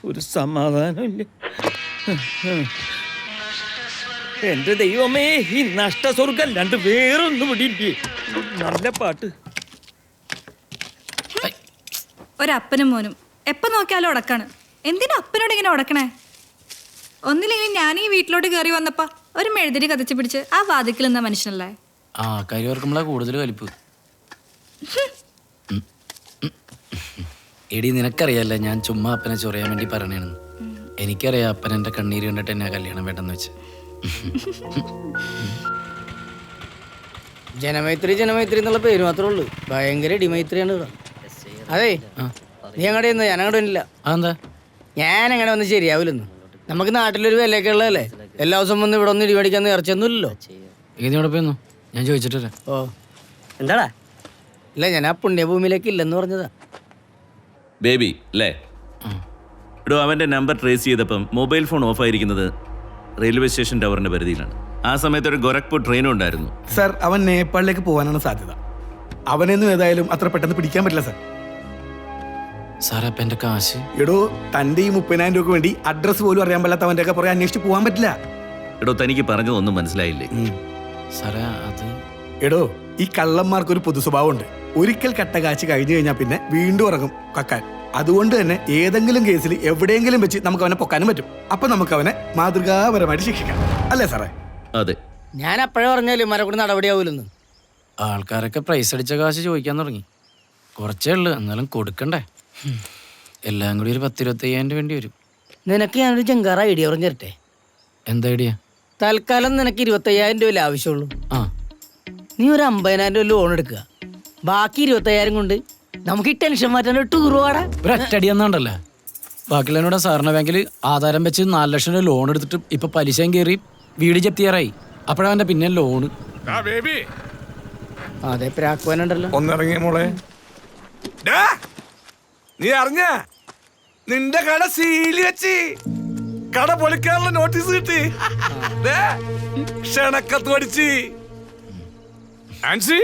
ഒരു സമാധാനമില്ല. എന്റെ ദൈവമേ, ഈ നഷ്ടസ്വർഗം രണ്ട് വേറൊന്നും ഇടില്ലേ. നല്ല പാട്ട്. ഒരപ്പനും മോനും എപ്പോ നോക്കിയാലും ഉടക്കാണ്. എന്തിനാ അപ്പനോട് ഇങ്ങനെ ഉടക്കണേ? ഒന്നില്ലെങ്കിൽ ഞാൻ ഈ വീട്ടിലോട്ട് കയറി വന്നപ്പോ ഒരു മെഴുതിരി കത്തിച്ച് പിടിച്ച് ആ വാതിക്കൽ നിന്ന മനുഷ്യനല്ലേ. ആ കരിവർക്കുമ്പോഴാ കൂടുതൽ വലിപ്പ്. എടി നിനക്കറിയാല്ല, ഞാൻ ചുമ്മാ അപ്പനെ ചൊറിയാൻ വേണ്ടി പറയണേന്ന്. എനിക്കറിയാം അപ്പൻ എന്റെ കണ്ണീര് കണ്ടിട്ട് എന്നെ കല്യാണം വേണ്ടെന്ന് വെച്ച്. ജനമൈത്രി ജനമൈത്രി എന്നുള്ള പേര് മാത്രമേ ഉള്ളൂ. ഭയങ്കര ഇടിമൈത്രിയാണ് ഇവിടെ. അതെ, നീ അങ്ങോട്ട് ചെന്ന് ഞാൻ അങ്ങോട്ട് വന്നില്ല. അതെന്താ? ഞാൻ അങ്ങനെ വന്ന് ശരിയാവില്ലെന്ന്. നമുക്ക് നാട്ടിലൊരു വിലയൊക്കെ ഉള്ളതല്ലേ. എല്ലാ ദിവസവും വന്ന് ഇവിടെ ഒന്ന് ഇടിമേടിക്കാൻ ഇറച്ചൊന്നുമില്ലല്ലോ. ഇതിനോട് പോയിരുന്നു ഞാൻ ചോദിച്ചിട്ടില്ല. ഓ എന്താടാ? ഇല്ല, ഞാൻ ആ പുണ്യഭൂമിയിലേക്ക് ഇല്ലെന്ന് പറഞ്ഞതാ. ബേബി അല്ലേ? ഇടോ, അവൻ്റെ നമ്പർ ട്രേസ് ചെയ്തപ്പം മൊബൈൽ ഫോൺ ഓഫായിരിക്കുന്നത് റെയിൽവേ സ്റ്റേഷൻ ടവറിൻ്റെ പരിധിയിലാണ്. ആ സമയത്ത് ഒരു ഗോരഖ്പൂർ ട്രെയിനും ഉണ്ടായിരുന്നു. സർ, അവൻ നേപ്പാളിലേക്ക് പോകാനാണ് സാധ്യത. അവനെയൊന്നും ഏതായാലും അത്ര പെട്ടെന്ന് പിടിക്കാൻ പറ്റില്ല സർ. സാറേ, അപ്പം എൻ്റെ കാശ്? എടോ, തൻ്റെ ഈ 30,000 രൂപയ്ക്ക് വേണ്ടി അഡ്രസ്സ് പോലും അറിയാൻ പാടില്ലാത്ത അവൻ്റെ ഒക്കെ പുറകെ അന്വേഷിച്ച് പോകാൻ പറ്റില്ല. എടോ, തനിക്ക് പറഞ്ഞതൊന്നും മനസ്സിലായില്ലേ? സാറേ അത് എടോ, ഈ കള്ളന്മാർക്കൊരു പൊതു സ്വഭാവമുണ്ട്. ഒരിക്കൽ കട്ട കാശ് കഴിഞ്ഞു കഴിഞ്ഞാൽ പിന്നെ വീണ്ടും ഇറങ്ങും കക്കാൻ. അതുകൊണ്ട് തന്നെ ഏതെങ്കിലും കേസിൽ എവിടെയെങ്കിലും വെച്ച് നമുക്ക് അവനെ പൊക്കാനും പറ്റും. അപ്പൊ നമുക്ക് അവനെ മാതൃകാപരമായിട്ട് ശിക്ഷിക്കാം, അല്ലേ സാറേ? അതെ. ഞാൻ അപ്പോഴേ പറഞ്ഞാലും മര കൂടെ നടപടിയാവൂലെന്ന്. ആൾക്കാരൊക്കെ പ്രൈസ് അടിച്ച കാശ് ചോദിക്കാൻ തുടങ്ങി. കുറച്ചേ ഉള്ളു, എന്നാലും കൊടുക്കണ്ടേ. എല്ലാം കൂടി ഒരു 10-25,000 വേണ്ടി വരും. നിനക്ക് ഞാനൊരു ജങ്കാറ ഐഡിയ പറഞ്ഞു തരട്ടെ. എന്താ ഐഡിയ? തൽക്കാലം നിനക്ക് 25,000 രൂപ ആവശ്യമുള്ളൂ. ആ, നീ ഒരു 50,000 രൂപ ലോൺ എടുക്കുക. ബാക്കി 25,000 കൊണ്ട് നമുക്ക് ഈ ടെൻഷൻ മാറ്റാൻ ഒരു ടൂർ പോകാടാ. ഒരു ഒറ്റടി എന്നാണ്ടല്ലേ. ബാക്കിയുള്ളതിനോട് സാറിന്റെ ബാങ്കിൽ ആധാരം വെച്ച് 4 ലക്ഷം രൂപ ലോൺ എടുത്തിട്ട് ഇപ്പൊ പലിശയും കയറി വീട് ജപ്തി ചെയ്യാറായി. അപ്പോഴവന്റെ പിന്നെ ലോണ്. അതെ പ്രാക്കുവാനുണ്ടല്ലോ. ഒന്നിറങ്ങിയ മോളെ. ഡാ, നീ അറിഞ്ഞ നിന്റെ കട സീലി വെച്ച് കട പൊളിക്കാനുള്ള നോട്ടീസ് കിട്ടി. ദേ, ക്ഷണക്കത്ത് പഠിച്ച് ആൻസി.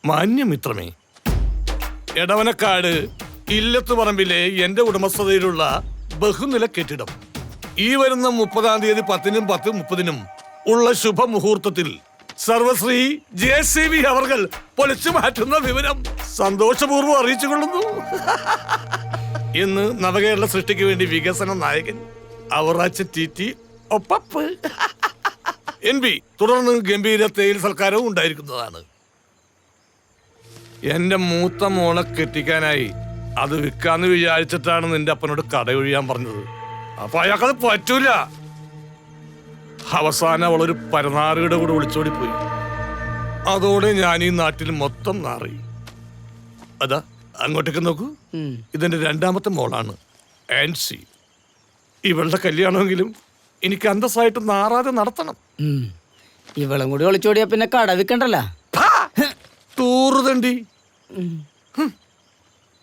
മാന്യമിത്രമേ, എടവനക്കാട് ഇല്ലത്തുപറമ്പിലെ എന്റെ ഉടമസ്ഥതയിലുള്ള ബഹുനില കെട്ടിടം ഈ വരുന്ന 30-ാം തീയതി 10-നും 10:30-നും ഉള്ള ശുഭമുഹൂർത്തത്തിൽ സർവശ്രീ JCB അവർകൾ പൊളിച്ചു മാറ്റുന്ന വിവരം സന്തോഷപൂർവ്വം അറിയിച്ചുകൊള്ളുന്നു. ഇന്ന് നവകേരള സൃഷ്ടിക്ക് വേണ്ടി വികസന നായകൻ അവറാച്ചൻ TT ഒപ്പപ്പ് NB തുടർന്ന് ഗംഭീര തേയില സൽക്കാരവും ഉണ്ടായിരിക്കുന്നതാണ്. എന്റെ മൂത്ത മോളെ കെട്ടിക്കാനായി അത് വിൽക്കാന്ന് വിചാരിച്ചിട്ടാണ് നിന്റെ അപ്പനോട് കടയൊഴിയാൻ പറഞ്ഞത്. അപ്പൊ അയാൾക്കത് പറ്റൂല. അവസാനം അവളൊരു പരനാറിയുടെ കൂടെ ഒളിച്ചോടിപ്പോയി. അതോടെ ഞാൻ ഈ നാട്ടിൽ മൊത്തം നാറി. അതാ അങ്ങോട്ടേക്ക് നോക്കൂ, ഇതെന്റെ 2ാമത്തെ മോളാണ് ആൻസി. ഇവളുടെ കല്യാണമെങ്കിലും എനിക്ക് അന്തസ്സായിട്ട് നാറാതെ നടത്തണം. ഇവളും കൂടി ഒളിച്ചോടിയാ പിന്നെ കട വിൽക്കണ്ടല്ല. തൂറുതണ്ടി,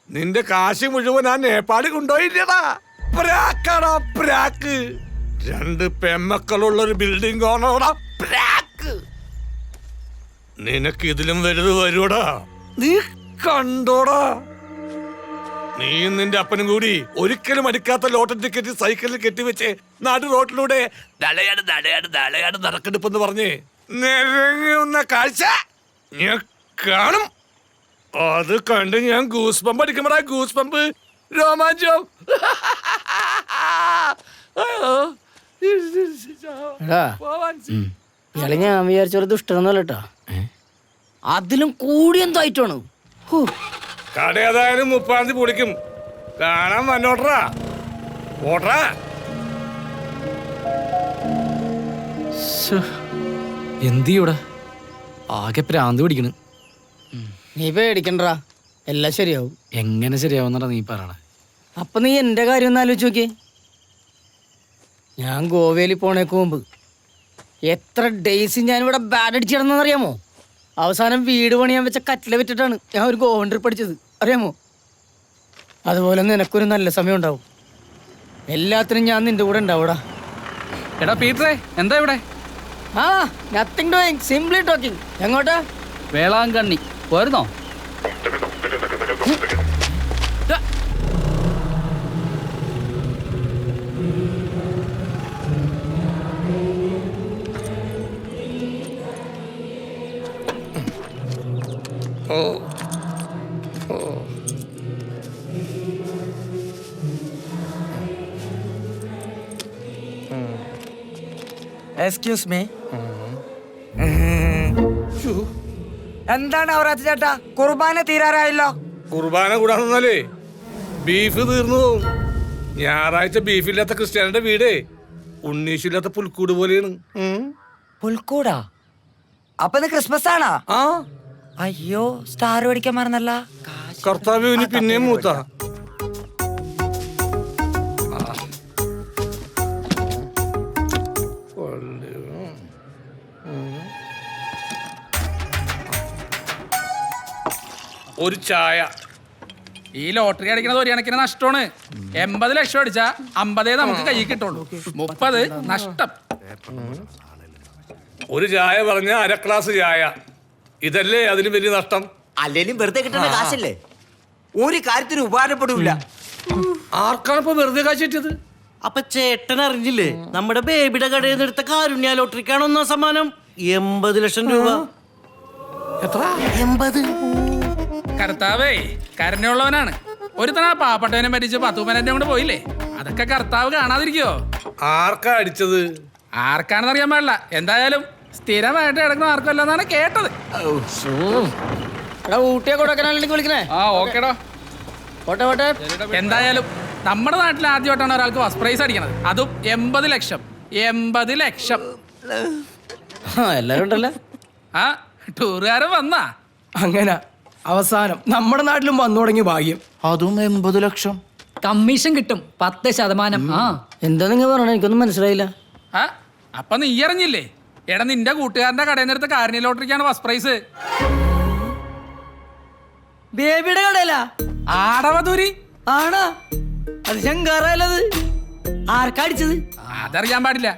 നിന്റെ കാശ് മുഴുവൻ ആ നേപ്പാളി കൊണ്ടുപോയില്ലടാ. പ്രാക്കാടാ പ്രാക്ക്. 2 പെമ്മക്കളുള്ള ഒരു ബിൽഡിംഗ് ഓണോടാ പ്രാക്ക്. നിനക്ക് ഇതിലും വലുത് വരുവടാ, നീ കണ്ടോടാ. നീയും നിന്റെ അപ്പനും കൂടി ഒരിക്കലും അടിക്കാത്ത ലോട്ടറി ടിക്കറ്റ് സൈക്കിളിൽ കെട്ടിവെച്ച് നാട്ടു റോട്ടിലൂടെ ദളയാട് നടക്കെടുപ്പെന്ന് പറഞ്ഞ് നിരങ്ങുന്ന കാഴ്ച ഞാൻ കാണും. അത് കണ്ട് ഞാൻ ഗൂസ് പമ്പ് അടിക്കുമ്പോഴാ, ഗൂസ് പമ്പ് രോമാഞ്ചം. ഇയാളെ ഞാൻ വിചാരിച്ചൊരു ദുഷ്ടനൊന്നുമല്ല കേട്ടോ, അതിലും കൂടി എന്തായിട്ടാണ്. കട ഏതായാലും 30-ാം തീയതി പൊളിക്കും. കാണാൻ വന്നോട്ടറാ ഓട്ടറാ. എന്തിവിടെ ആകെ പ്രാന്ത് പിടിക്കണ്. നീ പേടിക്കണ്ടാ, എല്ലാം ശരിയാവും. എങ്ങനെ ശരിയാവുന്നടാ നീ പറയണ? അപ്പൊ നീ എന്റെ കാര്യം ഒന്ന് ആലോചിച്ച് നോക്കിയേ. ഞാൻ ഗോവയിൽ പോണേക്ക് മുമ്പ് എത്ര ഡേയ്സ് ഞാനിവിടെ ബാഡ് അടിച്ച് കിടന്നറിയാമോ? അവസാനം വീട് പണിയാൻ വെച്ച കറ്റില വിറ്റിട്ടാണ് ഞാൻ ഒരു ഗോവൻ ട്രിപ്പ് അടിച്ചത്, അറിയാമോ? അതുപോലെ നിനക്കൊരു നല്ല സമയം ഉണ്ടാവും. എല്ലാത്തിനും ഞാൻ നിന്റെ കൂടെ ഉണ്ടാവൂടാ. എടാ പീറ്ററേ, എന്താ ഇവിടെ? ആ, നത്തിങ് ഡൂയിങ്, സിംപ്ലി ടോക്കിംഗ്. എങ്ങോട്ടാ? വേളാങ്കണ്ണി പോരുന്നോ? Excuse me. എന്താണ് അവരാച്ച ചേട്ടാ, കുർബാന തീരാറായല്ലോ. കുർബാന കൂടാന്നാലേ ബീഫ് തീർന്നു പോവും. ഞായറാഴ്ച ബീഫില്ലാത്ത ക്രിസ്ത്യാനിയുടെ വീടേ ഉണ്ണീശില്ലാത്ത പുൽക്കൂട് പോലെയാണ്. പുൽക്കൂടാ? അപ്പൊ ഇത് ക്രിസ്മസ് ആണോ? ആ, അയ്യോ, സ്റ്റാർ മേടിക്കാൻ മറന്നല്ല. കർത്താവിന് പിന്നെയും മൂത്ത. ഒരു ചായ. ഈ ലോട്ടറി അടിക്കണത് ഒരു കണക്കിന് നഷ്ടമാണ്. 80 ലക്ഷം അടിച്ചാ 50 നമുക്ക് കൈ കിട്ടുള്ളൂ, 30 നഷ്ടം. ഒരു ചായ പറഞ്ഞ 1/2 ഗ്ലാസ് ചായ. ഇതല്ലേ അതിന് വലിയ നഷ്ടം. അല്ലേലും വെറുതെ കിട്ടുന്ന കാശല്ലേ, ഒരു കാര്യത്തിന് ഉപകാരപ്പെടില്ല. ആർക്കാണ് ഇപ്പൊ വെറുതെ കാശ് കിട്ടിയത്? അപ്പൊ ചേട്ടൻ അറിഞ്ഞില്ലേ, നമ്മുടെ ബേബിയുടെ കടയിൽ നിന്ന് എടുത്ത കാരുണ്യ ലോട്ടറിക്കാണ് 1ാം സമ്മാനം. 80 ലക്ഷം രൂപ. എത്ര? 80. കർത്താവേ കരുണയുള്ളവനാണ്. ഒരു തവണ പാവപ്പെട്ടവനെ മരിച്ച് 10 പനന്റെ കൊണ്ട് പോയില്ലേ, അതൊക്കെ കർത്താവ് കാണാതിരിക്കോ? ആർക്കാ അടിച്ചത്? ആർക്കാണെന്ന് അറിയാൻ പാടില്ല. എന്തായാലും സ്ഥിരമായിട്ട് കിടക്കുന്ന ആർക്കല്ലെന്നാണ് കേട്ടത്. ഊട്ടിയെ കൊടുക്കാനാണെങ്കിൽ വിളിക്കണേ. ആ ഓക്കേടാ, പോട്ടെ പോട്ടെ. എന്തായാലും നമ്മുടെ നാട്ടിൽ ആദ്യമായിട്ടാണ് ഒരാൾക്ക് ഫസ്റ്റ് പ്രൈസ് അടിക്കണത്, അതും 80 ലക്ഷം. 80 ലക്ഷം. എല്ലാരും ഉണ്ടല്ലേ? ആ ടൂറുകാരൻ വന്നാ അങ്ങനെ അവസാനം നമ്മുടെ നാട്ടിലും വന്നു തുടങ്ങി ഭാഗ്യം. അതും 80 ലക്ഷം. കമ്മീഷൻ കിട്ടും 10%. ആ എന്താ നിങ്ങൾ പറഞ്ഞ എനിക്കൊന്നും മനസ്സിലായില്ല. ആ അപ്പൊ നീ അറിഞ്ഞില്ലേ? എടാ നിന്റെ കൂട്ടുകാരന്റെ കടയിൽ നിന്ന് എടുത്ത കാരുണ്യ ലോട്ടറിക്കാണ് ഫസ്റ്റ് പ്രൈസ്. ബേബിയുടെ കടയിലാ? ആടവധൂരി ആണോ? അത് ശങ്കാറല്ലത്. ആർക്കാ അടിച്ചത്? അതറിയാൻ പാടില്ല.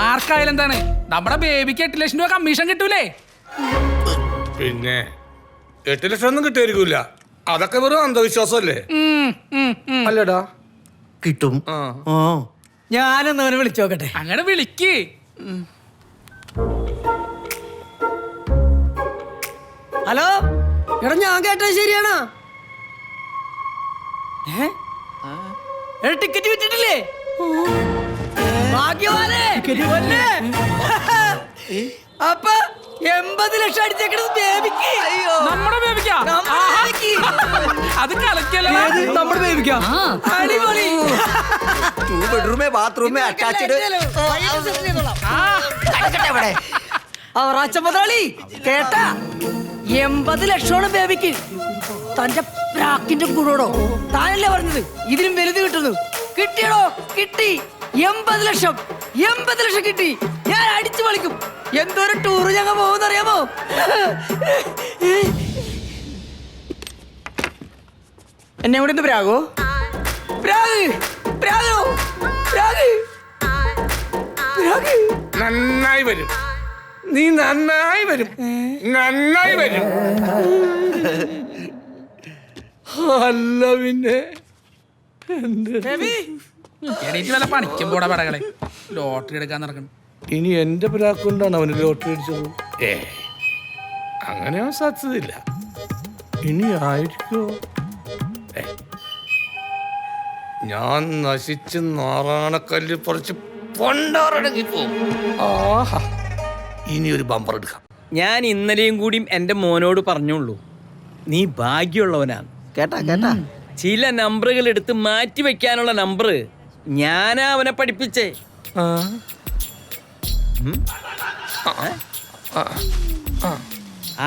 ആർക്കായാലും എന്താണ്, നമ്മുടെ ബേബിക്ക് 8 ലക്ഷം രൂപ കമ്മീഷൻ കിട്ടൂലേ? പിന്നെ 8 ലക്ഷം ഒന്നും കിട്ടിയായിരിക്കൂല. അതൊക്കെ വെറും അന്ധവിശ്വാസമല്ലേ? അല്ലടാ കിട്ടും. ഞാനൊന്ന് അവനെ വിളിച്ചോക്കട്ടെ. അങ്ങനെ വിളിക്ക്. ഹലോ എടാ, ഞാൻ കേട്ടത് ശരിയാണോ? ടിക്കറ്റ് വിറ്റിട്ടില്ലേ? ഭാഗ്യവാനേ. അപ്പൊ 80 ലക്ഷം അടിച്ചേക്കണത് ബേബിക്ക്. നമ്മുടെ ബേബിക്കാ? അത് കലക്കല്ലേ നമ്മുടെ ബേബിക്കാ? അടിപൊളി. 2 ബെഡ്റൂമേ ബാത്റൂമേ അറ്റാച്ച്ഡ്. അവറാച്ച മുതലാളി കേട്ടാ, 80 ലക്ഷമാണ് ബേബിക്ക്. തന്റെ പ്രാക്കിന്റെ ഗുണോടോ? താനല്ലേ പറഞ്ഞത് ഇതിലും വലുത് കിട്ടുന്നു? കിട്ടിയടോ, കിട്ടി. 80 ലക്ഷം കിട്ടി. ഞാൻ അടിച്ചു പൊളിക്കും. എന്തൊരു ടൂറ് ഞങ്ങൾ പോകുന്നറിയാമോ? എന്നെ ഇവിടെ പ്രാഗോ? നന്നായി വരും. നീ നന്നായി വരും. അല്ല പിന്നെ എണീറ്റ് വല്ല പണിക്കും പോടാ പടകളെ. ലോട്ടറി എടുക്കാൻ നടക്കണം. ഇനി എന്റെ പിരാക്കൊണ്ടാണ് അവന് ലോട്ടറി അടിച്ചത്. അങ്ങനെ സാധ്യതയില്ല. ഇനി ആയിരിക്കോ? ഞാൻ നശിച്ച് നാറാണക്കല്ല് പറിച്ച് പൊണ്ടാറടങ്ങി പോകും. ആഹാ, ഇനി ഒരു ബമ്പർ എടുക്കാം. ഞാൻ ഇന്നലെയും കൂടിയും എൻ്റെ മോനോട് പറഞ്ഞോളൂ, നീ ഭാഗ്യമുള്ളവനാണ്. കേട്ടാ ചില നമ്പറുകൾ എടുത്ത് മാറ്റി വെക്കാനുള്ള നമ്പർ ഞാനാ അവനെ പഠിപ്പിച്ചേ.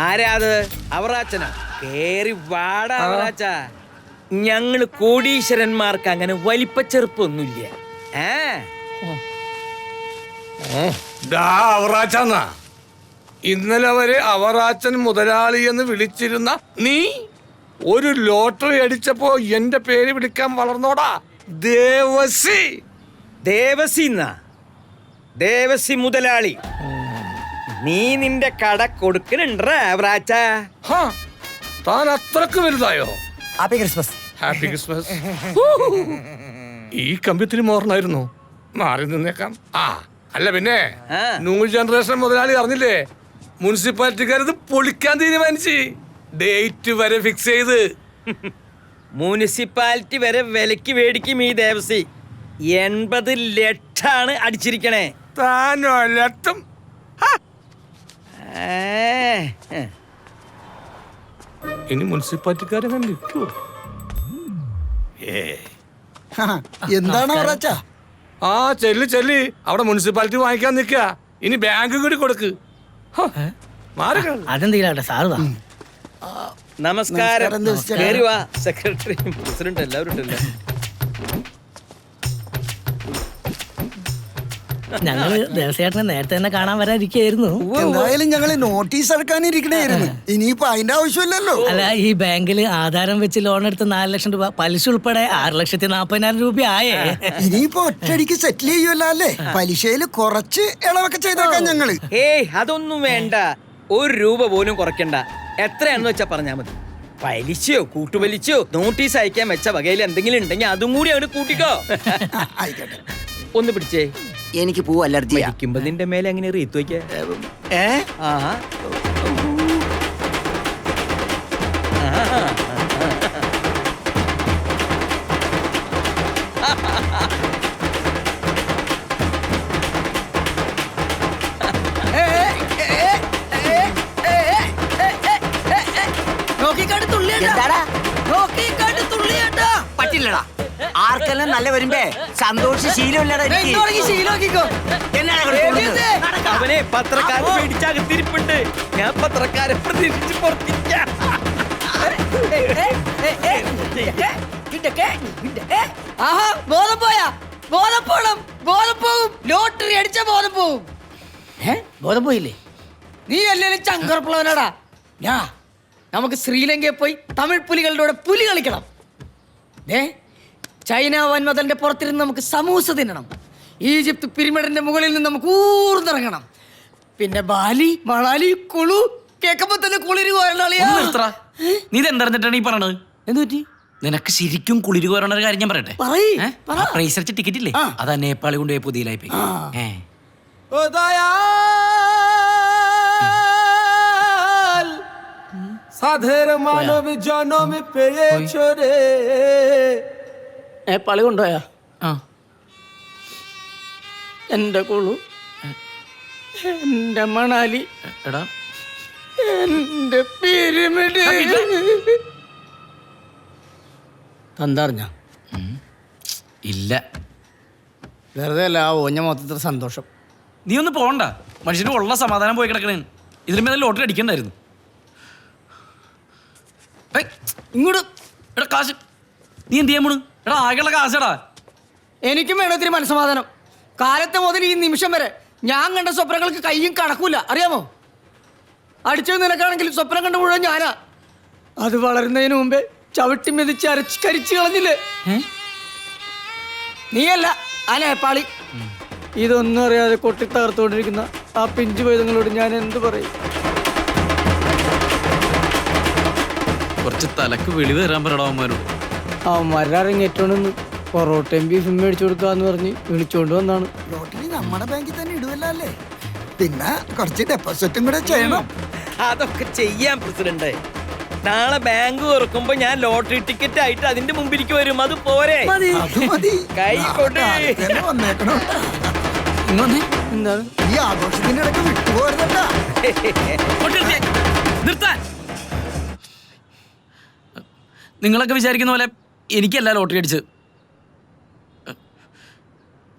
ആരാത്? അവറാച്ചനാ? കേറി വാടാ അവറാച്ച. ഞങ്ങള് കോടീശ്വരന്മാർക്ക് അങ്ങനെ വലിപ്പച്ചെറുപ്പൊന്നുമില്ല. അവറാച്ചന്നാ ഇന്നലെ വരെ അവറാച്ചൻ മുതലാളി എന്ന് വിളിച്ചിരുന്ന നീ ഒരു ലോട്ടറി അടിച്ചപ്പോ എന്റെ പേര് വിളിക്കാൻ വളർന്നോടാ. ദേവസി. ദേവസി മുതലാളി, നീ നിന്റെ കട കൊടുക്കണുണ്ടാ അവറാച്ച? താൻ അത്രക്ക് വലുതായോ? Happy Christmas. Happy Christmas. ഈ കമ്പ്യൂട്ടറിന് മോർന്നായിരുന്നു. മാറി നിന്നേക്കാം. അല്ല പിന്നെ ന്യൂ ജനറേഷൻ മുതലാളി അറിഞ്ഞില്ലേ? മുനിസിപ്പാലിറ്റിക്കാരത് പൊളിക്കാൻ തീരുമാനിച്ച് ഡേറ്റ് വരെ ഫിക്സ് ചെയ്ത്. മുനിസിപ്പാലിറ്റി വരെ വിലക്ക് മേടിക്കും ഈ ദേവസി. 80 ലക്ഷാണ് അടിച്ചിരിക്കണേ. താനോ ലക്ഷം? ഇനി മുനിസിപ്പാലിറ്റിക്കാരെ കണ്ടിരിക്കോ? എന്താണ് ചെല്ലി അവിടെ മുനിസിപ്പാലിറ്റി വാങ്ങിക്കാൻ നിക്ക. ഇനി ബാങ്ക് കൂടി കൊടുക്ക്. അതെന്തെങ്കിലും സാറ് നമസ്കാരം. കേറി വാ. സെക്രട്ടറി, പ്രസിഡന്റ് എല്ലാവരും ഉണ്ടല്ലോ. ഞങ്ങള് ദേവസ്വേട്ടനെ നേരത്തെ തന്നെ കാണാൻ വരാതിരിക്കായിരുന്നു. എന്തായാലും ഞങ്ങള് നോട്ടീസ് ഇറക്കാനിരിക്കണായിരുന്നു. ഇനിയിപ്പോ അതിന്റെ ആവശ്യമില്ലല്ലോ. അല്ല, ഈ ബാങ്കില് ആധാരം വെച്ച് ലോൺ എടുത്ത് 4 ലക്ഷം രൂപ, പലിശ ഉൾപ്പെടെ 6,40,000 രൂപ ആയേ. ഇനിയിപ്പോ ഒറ്റയടിക്ക് സെറ്റിൽ ചെയ്യുമല്ലോ അല്ലേ? പലിശയില് കുറച്ച് ഇളവൊക്കെ ചെയ്തേക്കാം ഞങ്ങള്. അതൊന്നും വേണ്ട. 1 രൂപ പോലും കുറയ്ക്കണ്ട. എത്രയാണെന്ന് വെച്ചാ പറഞ്ഞാ മതി. പലിശയോ കൂട്ടുപലിശയോ നോട്ടീസ് അയക്കാൻ വെച്ച വകയിൽ എന്തെങ്കിലും ഉണ്ടെങ്കിൽ അതും കൂടി അങ്ങോട്ട് കൂട്ടിക്കോ. ഒന്ന് പിടിച്ചേ. എനിക്ക് പൂ അലർജി. ഇരിക്കുമ്പോ നിന്റെ മേലെ എങ്ങനെ റീത്ത് വയ്ക്ക? പറ്റില്ലടാ. ആർക്കെല്ലാം നല്ല വരുമ്പേ സന്തോഷിച്ച് ശീലമില്ലടാ എനിക്ക്. അവനെ പത്രക്കാരൻ പേടിച്ചകത്തിരിപ്പുണ്ട്. ഞാൻ പത്രക്കാരെ പ്രതീക്ഷിച്ച് പുറത്തിരിക്കാം. ആഹാ ബോധം പോയാ? ബോധം പോണം, ബോധം പോകും. ലോട്ടറി അടിച്ച ബോധം പോകും. ബോധം പോയില്ലേ? നീ അല്ലേലും ചങ്കറപ്പുള്ളവനാടാ. നമുക്ക് ശ്രീലങ്കയിൽ പോയി തമിഴ് പുലികളുടെ കൂടെ പുലി കളിക്കണം. ചൈന വൻമതലിന്റെ പുറത്തിരുന്ന് നമുക്ക് സമൂസ തിന്നണം. ഈജിപ്ത് പിരമിഡിന്റെ മുകളിൽ നിന്ന് നമുക്ക് ഊർന്നിറങ്ങണം. പിന്നെ ബാലി, മണാലി, കുളു കേൾക്കുമ്പോ തന്നെ കുളിര് കോരളിയാ. നീ ഇതെന്തറിഞ്ഞിട്ടാണ് ഈ പറഞ്ഞത്? എന്ത് പറ്റി? നിനക്ക് ശരിക്കും കുളിര് കോരണ ഒരു കാര്യം ഞാൻ പറയട്ടെ. പ്രൈസ് അടിച്ച ടിക്കറ്റ് ഇല്ലേ, അതാ നേപ്പാളി കൊണ്ടുപോയി പുതിയലായി പോയി. നേപ്പാളി കൊണ്ടുപോയാ? എന്റെ കുളു, എന്റെ മണാലി, എടാ എന്റെ പിരമിഡ് തന്തറിഞ്ഞ ഇല്ല. വെറുതെ അല്ല ആ ഓഞ്ഞ മൊത്തത്തിൽ സന്തോഷം. നീ ഒന്ന് പോണ്ട, മനുഷ്യന് ഉള്ള സമാധാനം പോയി കിടക്കണേ. ഇതിലും മേലെ ലോട്ടറി അടിക്കണ്ടായിരുന്നു. ഇങ്ങോട്ട് എടാ കാശ്, നീ എന്ത് ചെയ്യാൻ പോണു? എടാ ആകെയുള്ള കാശടാ. എനിക്കും വേണം ഇത്തിരി മനസ്സമാധാനം. കാലത്തെ മുതൽ ഈ നിമിഷം വരെ ഞാൻ കണ്ട സ്വപ്നങ്ങൾക്ക് കയ്യും കണക്കൂല, അറിയാമോ? അടിച്ചത് നിനക്കാണെങ്കിൽ സ്വപ്നം കണ്ട മുഴുവൻ ഞാനാ. അത് വളരുന്നതിന് മുമ്പേ ചവിട്ടി മെതിച്ച് അരച്ച് കരിച്ചു കളഞ്ഞില്ലേ? നീയല്ല, ആ നേപ്പാളി. ഇതൊന്നും അറിയാതെ കൊട്ടി തകർത്തുകൊണ്ടിരിക്കുന്ന ആ പിഞ്ചു പൈതങ്ങളോട് ഞാൻ എന്ത് പറയും? കുറച്ച് തലക്ക് വെളിവ് തരാൻ പറയടാ അവന്മാരോട്. അവന്മാരിറങ്ങിയേറ്റോണ്ടെന്ന് പൊറോട്ടയും ബീഫും മേടിച്ചു കൊടുക്കാന്ന് പറഞ്ഞ് വിളിച്ചോണ്ട് വന്നാണ്. ലോട്ടറി നമ്മുടെ ബാങ്കിൽ തന്നെ ഇടുവല്ലോ അല്ലേ? പിന്നെ കുറച്ച് ഡെപ്പോസിറ്റും കൂടെ ചെയ്യണം. അതൊക്കെ ചെയ്യാം പ്രസിഡന്റ്. നാളെ ബാങ്ക് തുറക്കുമ്പോ ഞാൻ ലോട്ടറി ടിക്കറ്റ് ആയിട്ട് അതിന്റെ മുമ്പിലേക്ക് വരും. അത് പോരെ? കൈ കൊണ്ട് എന്താണ് ഈ ആഘോഷത്തിന്റെ ഇടയ്ക്ക് വിട്ടുപോരുന്നല്ല. നിങ്ങളൊക്കെ വിചാരിക്കുന്ന പോലെ എനിക്കല്ല ലോട്ടറി അടിച്ച്.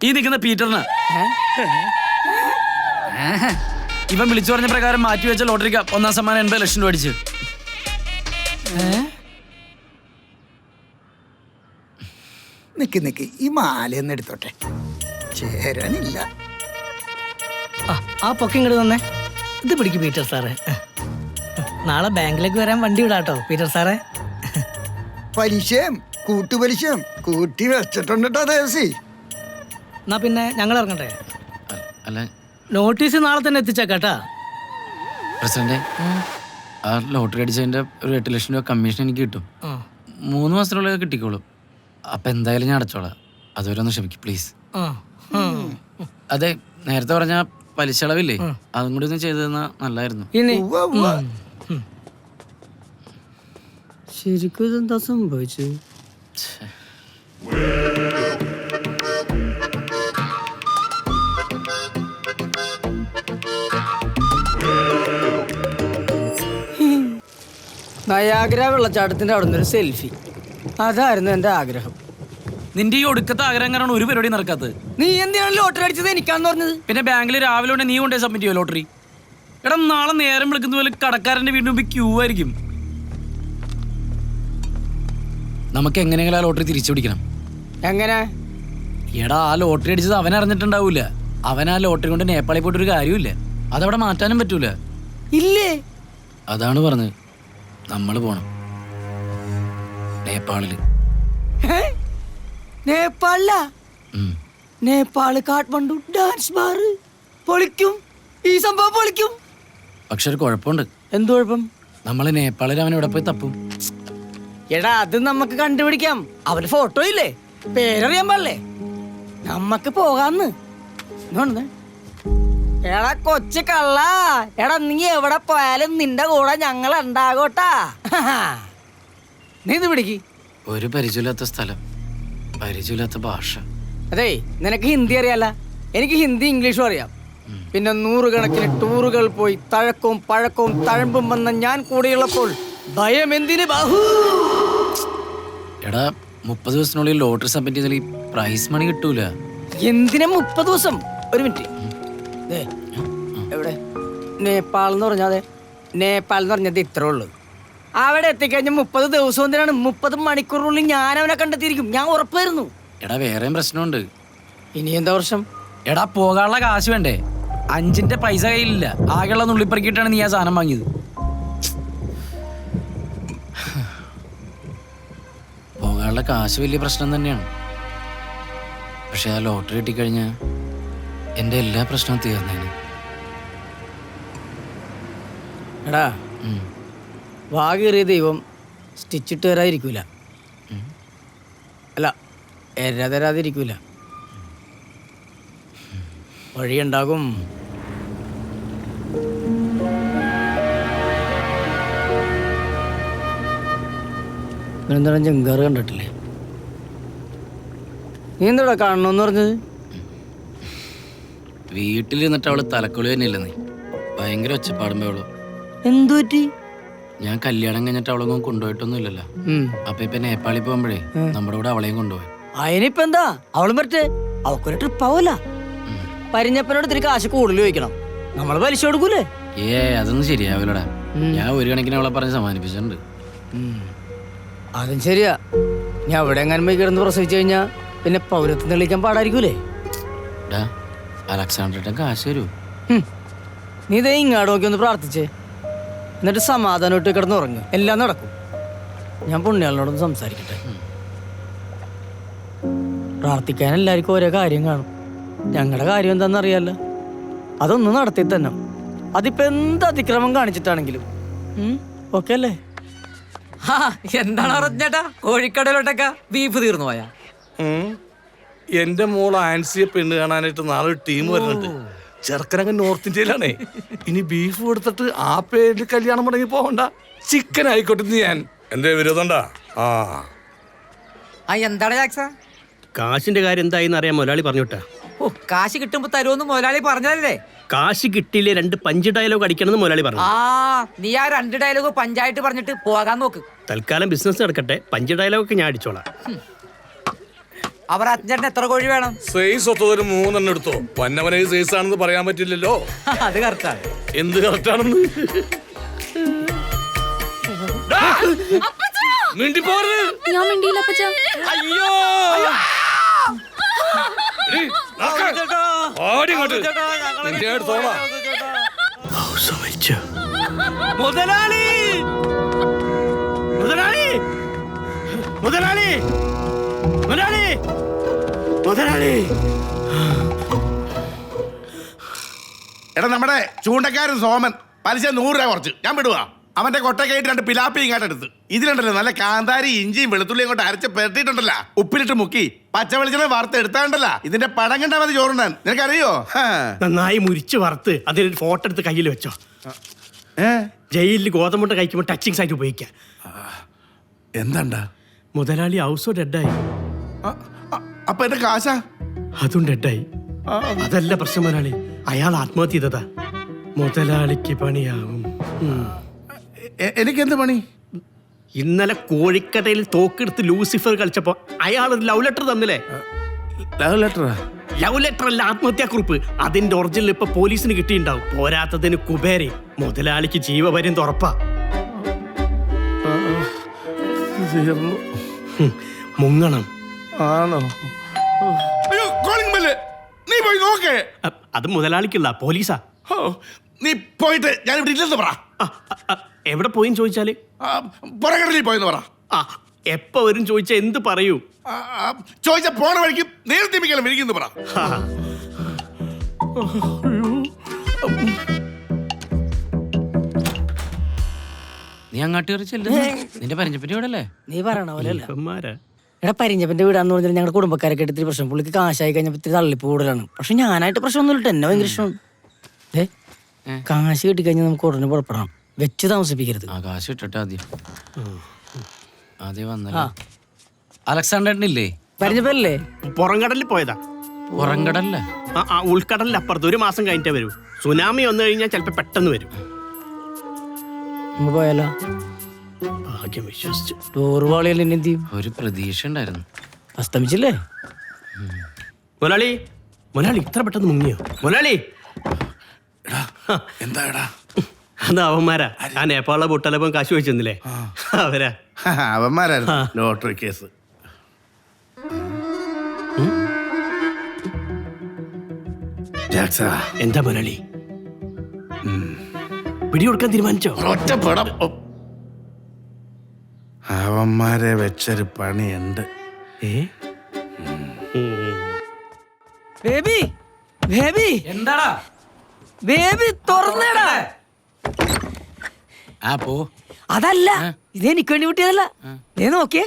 ഈ നിൽക്കുന്ന പീറ്ററിന് ഇവൻ വിളിച്ചു പറഞ്ഞ പ്രകാരം മാറ്റിവെച്ച ലോട്ടറിക്ക് 1ാം സമ്മാനം 80 ലക്ഷം രൂപ അടിച്ച്. നിക്ക് ഈ മാലയൊന്നും എടുത്തോട്ടെ, ചേരാനില്ല. ആ പൊക്കെ ഇങ്ങോട്ട് തന്നെ. ഇത് പിടിക്കും പീറ്റർ സാറേ. നാളെ ബാങ്കിലേക്ക് വരാൻ വണ്ടി വിടാട്ടോ പീറ്റർ സാറേ. പലിശയും കൂട്ടുപലിശയും കൂട്ടി വെച്ചിട്ടുണ്ടോ ദേവസി? എന്നാ പിന്നെ ഞങ്ങൾ ഇറങ്ങട്ടെ. അല്ല നോട്ടീസ് നാളെ തന്നെ എത്തിച്ചേക്കാട്ടാ. പ്രസിഡന്റ്, ആ ലോട്ടറി അടിച്ചതിന്റെ ഒരു 8 ലക്ഷം രൂപ കമ്മീഷൻ എനിക്ക് കിട്ടും. 3 മാസത്തിനുള്ളിൽ കിട്ടിക്കോളും. അപ്പൊ എന്തായാലും ഞാൻ അടച്ചോളാം. അതുവരെ ഒന്ന് ക്ഷമിക്കും പ്ലീസ്. അതെ, നേരത്തെ പറഞ്ഞ പലിശ അളവില്ലേ, അതും കൂടി ഒന്ന് ചെയ്തു തന്നാ നല്ലായിരുന്നു. ശരിക്കും ഇതെന്താ സംഭവിച്ചു? നയാഗ്ര വെള്ളച്ചാട്ടത്തിന്റെ അവിടെ നിന്നൊരു സെൽഫി, അതായിരുന്നു എന്റെ ആഗ്രഹം. നിന്റെ ഈ ഒടുക്കത്തെ ആഗ്രഹം കാരണം ഒരു പരിപാടി നടക്കാത്തത്. നീ എന്തിനാണ് ലോട്ടറി അടിച്ചത് എനിക്കാന്ന് പറഞ്ഞത്? പിന്നെ ബാങ്കിൽ രാവിലെ കൊണ്ട് നീ കൊണ്ടേ സബ്മിറ്റ് ചെയ്യോ ലോട്ടറി? എടാ നാളെ നേരം വിളിക്കുന്ന പോലെ കടക്കാരന്റെ വീടിന് മുമ്പ് ക്യൂ ആയിരിക്കും. നമുക്ക് എങ്ങനെയെങ്കിലും ആ ലോട്ടറി തിരിച്ചു പിടിക്കണം. എങ്ങനെ? എടാ ആ ലോട്ടറി അടിച്ചത് അവൻ അറിഞ്ഞിട്ടുണ്ടാവൂല. അവൻ ആ ലോട്ടറി കൊണ്ട് നേപ്പാളിൽ പോയിട്ടൊരു കാര്യമില്ല. അതവിടെ മാറ്റാനും പറ്റൂല. ഇല്ലേ? അതാണ് പറഞ്ഞത്, നമ്മൾ പോണം നേപ്പാളില്. നേപ്പാളിലാ? നേപ്പാള് കാഠ്മണ്ഡു ഡാൻസ് ബാർ പൊളിക്കും. ഈ സംഭവം പൊളിക്കും. പക്ഷെ ഒരു കുഴപ്പമുണ്ട്. എന്ത് കുഴപ്പം? നമ്മള് നേപ്പാളിൽ അവൻ ഇവിടെ പോയി തപ്പും. എടാ അത് നമുക്ക് കണ്ടുപിടിക്കാം. അവന് ഫോട്ടോ ഇല്ലേ, പേരറിയാൻ പാടില്ലേ? നമ്മക്ക് പോകാന്ന്. എടാ കൊച്ചു കള്ള, എടാ നീ എവിടെ പോയാലും നിന്റെ കൂടെ ഞങ്ങൾ ഉണ്ടാകോട്ടാ. നീ ഇത് പിടിക്ക്. ഒരു പരിചയമില്ലാത്ത സ്ഥലം, പരിചയമില്ലാത്ത ഭാഷ. അതെ, നിനക്ക് ഹിന്ദി അറിയാല, എനിക്ക് ഹിന്ദി ഇംഗ്ലീഷും അറിയാം. പിന്നെ 100 കണക്കിന് ടൂറുകൾ പോയി തഴക്കവും പഴക്കവും തഴമ്പും വന്ന ഞാൻ കൂടെയുള്ളപ്പോൾ ഭയം എന്തിന് ബാഹു? എടാ 30 ദിവസത്തിനുള്ളിൽ ലോട്ടറി സബ്മിറ്റ് ചെയ്താൽ പ്രൈസ് മണി കിട്ടൂല. എന്തിനാ 30 ദിവസം? ഒരു മിനിറ്റ്. എവിടെ നേപ്പാൾ എന്ന് പറഞ്ഞാൽ നേപ്പാൾ എന്ന് പറഞ്ഞത് ഇത്രേ ഉള്ളു. അവിടെ എത്തിക്കഴിഞ്ഞ 30 ദിവസം എന്തിനാണ് 30 മണിക്കൂറിനുള്ളിൽ ഞാൻ അവനെ കണ്ടെത്തിയിരിക്കും. ഞാൻ ഉറപ്പായിരുന്നു. എടാ വേറെയും പ്രശ്നമുണ്ട്. ഇനി എന്താ പ്രശ്നം? എടാ പോകാനുള്ള കാശ് വേണ്ടേ? 5 പൈസ കയ്യിലില്ല. ആകെയുള്ള നുള്ളിപ്പറിക്കിട്ടാണ് നീ ആ സാധനം വാങ്ങിയത്. പോകാനുള്ള കാശ് വലിയ പ്രശ്നം തന്നെയാണ്. പക്ഷെ ആ ലോട്ടറി കിട്ടിക്കഴിഞ്ഞാൽ എൻ്റെ എല്ലാ പ്രശ്നവും തീർന്നേനെ. എടാ വാകേറിയ ദൈവം സ്റ്റിച്ചിട്ട് തരാതിരിക്കൂല. അല്ല എര തരാതിരിക്കൂല. വഴിയുണ്ടാകും. എന്താണ് ജങ്കാറ് കണ്ടിട്ടില്ലേ? നീ എന്താടാ കാണണമെന്ന് പറഞ്ഞത്? വീട്ടിലിരുന്നിട്ട് അവള് തലക്കൊളി തന്നെ ഇല്ല. നീ ഭയങ്കര ഒച്ചപ്പാടുമ്പോ അവള്. എന്തു പറ്റി? ഞാൻ കല്യാണം കഴിഞ്ഞിട്ട് അവളൊന്നും കൊണ്ടുപോയിട്ടൊന്നും ഇല്ലല്ലോ. അപ്പൊ ഇപ്പൊ നേപ്പാളിൽ പോകുമ്പോഴേ നമ്മുടെ കൂടെ അവളെയും കൊണ്ടുപോയി. അതിനിപ്പോ എന്താ? അവളും പറ്റേ അവക്കൊരു ട്രിപ്പ് ആവല്ല. പരിഞ്ഞപ്പനോട് ഇത്തിരി കാശ് കൂടുതൽ ചോദിക്കണം. നമ്മള് പലിശ കൊടുക്കൂലേ? അതൊന്നും ശരിയാവില്ലടാ. ഞാൻ ഒരു കണക്കിന് അവളെ പറഞ്ഞ് സമാനിപ്പിച്ചിട്ടുണ്ട്. അതും ശരിയാ. ഞാൻ അവിടെ എങ്ങനെ പോയി കിടന്ന് പ്രസവിച്ചു കഴിഞ്ഞാ പിന്നെ പൗരത്വം തെളിയിക്കാൻ പാടായിരിക്കൂലേ? അലക്സാണ്ടറിന്റെ കാശ് തരൂ. നീ ഇതേ ഇങ്ങാട് നോക്കി ഒന്ന് പ്രാർത്ഥിച്ചേ. എന്നിട്ട് സമാധാനമായിട്ട് കിടന്ന് ഉറങ്ങും. എല്ലാം നടക്കും. ഞാൻ പുണ്യാളിനോടൊന്ന് സംസാരിക്കട്ടെ. പ്രാർത്ഥിക്കാൻ എല്ലാവർക്കും ഓരോ കാര്യം കാണും. ഞങ്ങളുടെ കാര്യം എന്താണെന്ന് അറിയാലോ. അതൊന്നും നടത്തി തന്നെ. അതിപ്പോ എന്ത് അതിക്രമം കാണിച്ചിട്ടാണെങ്കിലും ഓക്കെ അല്ലേ? എന്താണ് അറിഞ്ഞേട്ടാ കോഴിക്കടയിലോട്ടൊക്കെ ബീഫ് തീർന്നു പോയാ? എന്റെ മോൾ ആൻസിയെ പെണ്ണ് കാണാനായിട്ട് നാളെ ഒരു ടീം വരുന്നുണ്ട്. ചെറുക്കനങ്ങ് നോർത്ത് ഇന്ത്യയിലാണേ. ഇനി ബീഫ് കൊടുത്തിട്ട് ആ പേരിൽ കല്യാണം മുടങ്ങി പോകണ്ട, ചിക്കൻ ആയിക്കോട്ടെ. ഞാൻ എന്റെ വിരോധണ്ടാ? എന്താണ് ജാക്സ? കാശിന്റെ കാര്യം എന്തായിന്ന് അറിയാൻ മുതലാളി പറഞ്ഞോട്ടാ. ഓ, കാശ് കിട്ടുമ്പോ തരുമെന്ന് മുതലാളി പറഞ്ഞതല്ലേ? കാശ് കിട്ടിയില്ലേ 2 പഞ്ച് ഡയലോഗ് അടിക്കണമെന്ന് മുതലാളി പറഞ്ഞു. നീ ആ 2 ഡയലോഗ് പഞ്ചായത്ത് പറഞ്ഞിട്ട് പോകാൻ നോക്ക്. തൽക്കാലം ബിസിനസ് നടക്കട്ടെ. പഞ്ച് ഡയലോഗ് ഒക്കെ ഞാൻ അടിച്ചോളാം. അവർ അച്ഛൻ എത്ര കോഴി വേണം? സൈസ് ഒത്തതൊരു 3 എടുത്തോ. പന്നവനെ സൈസ് ആണെന്ന് പറയാൻ പറ്റില്ലല്ലോ. അത് കറക്റ്റാണ്. എന്ത് കറക്റ്റാണെന്ന് ഞാൻ മിണ്ടിയില്ല അപ്പച്ചാ. അയ്യോ മുതലാളി മുതലാളി മുതലാളി മുതലാളി മുതലാളി. എടാ നമ്മുടെ ചൂണ്ടക്കാരൻ സോമൻ പലിശ 100 രൂപ കുറച്ച്. ഞാൻ വിടുവാ. അവന്റെ കൊട്ടക്കായിട്ട് 2 പിലാപ്പി ഇങ്ങോട്ടെടുത്ത്. ഇതിലുണ്ടല്ലോ നല്ല കാന്താരി ഇഞ്ചിയും വെളുത്തുള്ളിയും കൊണ്ട് അരച്ച് പെരട്ടിട്ടുണ്ടല്ല, ഉപ്പിലിട്ട് മുക്കി പച്ച വെളിച്ചെണ്ണ വറുത്ത് എടുത്താണ്ടല്ല. ഇതിന്റെ പടം കണ്ടാ മതി ചോറുണ്ടാൻ. നിനക്കറിയോ? നന്നായി മുരിച്ച് വറുത്ത് അതിനൊരു ഫോട്ടോ എടുത്ത് കയ്യിൽ വെച്ചോ. ജയിലിൽ ഗോതമ്പുണ്ട കഴിക്കുമ്പോൾ ടച്ചിങ് സൈറ്റ് ഉപയോഗിക്കാം. എന്താണ്ടാ? മുതലാളി ഹൗസോ ഡെഡായി. അപ്പൊ എന്റെ കാശാ? അതും ഡെഡായി. അതല്ല പ്രശ്നം മുതലാളി, അയാൾ ആത്മഹത്യ ചെയ്തതാ. മുതലാളിക്ക് പണിയാവും. എനിക്കെന്ത് പണി? ഇന്നലെ കോഴിക്കടയിൽ തോക്കെടുത്ത് ലൂസിഫർ കളിച്ചപ്പോ അയാൾ ഒരു ലവ് ലെറ്റർ തന്നില്ലേ? ലവ് ലെറ്ററാ? ലവ് ലെറ്റർ അല്ല, ആത്മഹത്യാക്കുറിപ്പ്. അതിന്റെ ഒറിജിനൽ ഇപ്പൊ പോലീസിന് കിട്ടിയിട്ടുണ്ടാവും. പോരാത്തതിന് കുബേരി മുതലാളിക്ക് ജീവപര്യന്തം ഉറപ്പാ. മുങ്ങണം. ആണോ? നീ പോയി നോക്കേ. അത് മുതലാളിക്കുള്ള പോലീസാ. നീ പോയിട്ട് ഞാൻ ഇവിടെ ഇല്ലെന്ന് പറ. എവിടെ പോയിന്ന് ചോദിച്ചാല് പുറകടലിൽ പോയെന്ന് പറ. എപ്പോ വരും ചോദിച്ചാ എന്ത് പറയൂ? ചോദിച്ച പോണ വഴിക്ക് നേരത്തെ വിളിക്കുന്നു പറ. നീ അങ്ങോട്ട് കയറിച്ചല്ലേ? നിന്റെ പരിഞ്ഞപ്പറ്റി ഇവിടെ അല്ലേ? നീ പറയണ പോലെ എടാ പരിഞ്ഞപ്പന്റെ വീടാന്ന് പറഞ്ഞാൽ ഞങ്ങളുടെ കുടുംബക്കാരൊക്കെ ഇത്തിരി പ്രശ്നം. പുള്ളിക്ക് കാശായി കഴിഞ്ഞപ്പോ ഇത്തിരി തള്ളിപ്പ് കൂടുതലാണ്. പക്ഷെ ഞാനായിട്ട് പ്രശ്നമൊന്നുമില്ല. എന്നെ ഭയങ്കര ഇഷ്ടമാണ്. കാശ് കിട്ടിക്കഴിഞ്ഞാൽ നമുക്ക് ഉടനെ പുറപ്പെടാം. വെച്ച് താമസിപ്പിക്കരുത്. കാശ് കിട്ടട്ടെ ആദ്യം. ആദ്യം വന്നല്ലോ. അലക്സാണ്ടറിനില്ലേ? പരിഞ്ഞപ്പല്ലേ? പുറംകടലിൽ പോയതാ. പുറംകടലിലെ? ഉൾക്കടലിൽ അപ്പുറത്ത് 1 മാസം കഴിഞ്ഞിട്ടേ വരൂ. സുനാമി വന്നു കഴിഞ്ഞാൽ ചിലപ്പോ പെട്ടെന്ന് വരും. പോയാലോ? ഭാഗ്യം വിശ്വസിച്ചു. ടൂർവാളിയല്ലേ എന്ത് ചെയ്യും? ഒരു പ്രതീക്ഷ ഉണ്ടായിരുന്നു. അസ്തമിച്ചില്ലേ? മുതലാളി മുതലാളി ഇത്ര പെട്ടെന്ന് മുങ്ങിയോ? മുതലാളി എന്താടാ? അത് അവന്മാരാ ആ നേപ്പാളിലെ പൊട്ടലപ്പം കാശ് വെച്ചെന്നില്ലേ അവരാ. അവന്മാരായിരുന്നു ലോട്ടറി കേസ്. എന്താ മുരളി പിടികൊടുക്കാൻ തീരുമാനിച്ചോ? ഒറ്റപ്പെടം. അവന്മാരെ വെച്ചൊരു പണിയുണ്ട്. ബേബി ബേബി എന്താടാ ബേബി തുറന്നേടാ. ആ പോ. അതല്ല ഇതെനിക്ക് വേണ്ടി വിട്ടിയതല്ല. നീ നോക്കിയേ,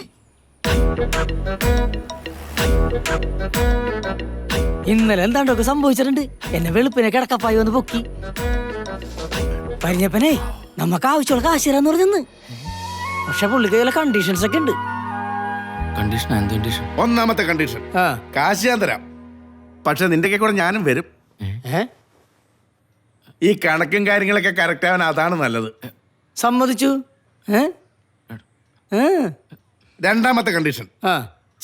ഇന്നലെ എന്താണ്ടൊക്കെ സംഭവിച്ചിട്ടുണ്ട്. എന്നെ വെളുപ്പിനെ കിടക്കപ്പായി വന്ന് പൊക്കി പറഞ്ഞപ്പനെ നമുക്ക് ആവശ്യമുള്ള കാശ് തരാന്ന് പറഞ്ഞെന്ന്. പക്ഷെ പുള്ളിക്ക് ചില കണ്ടീഷൻസ് ഒക്കെ ഉണ്ട്. കണ്ടീഷൻ എന്ത് കണ്ടീഷൻ? ഒന്നാമത്തെ കണ്ടീഷൻ, കാശ് ഞാൻ തരാം, പക്ഷെ നിന്റെ കൂടെ ഞാനും വരും. ഈ കണക്കും കാര്യങ്ങളൊക്കെ കറക്റ്റ് ആവാൻ അതാണ് നല്ലത്. സമ്മതിച്ചു. രണ്ടാമത്തെ കണ്ടീഷൻ,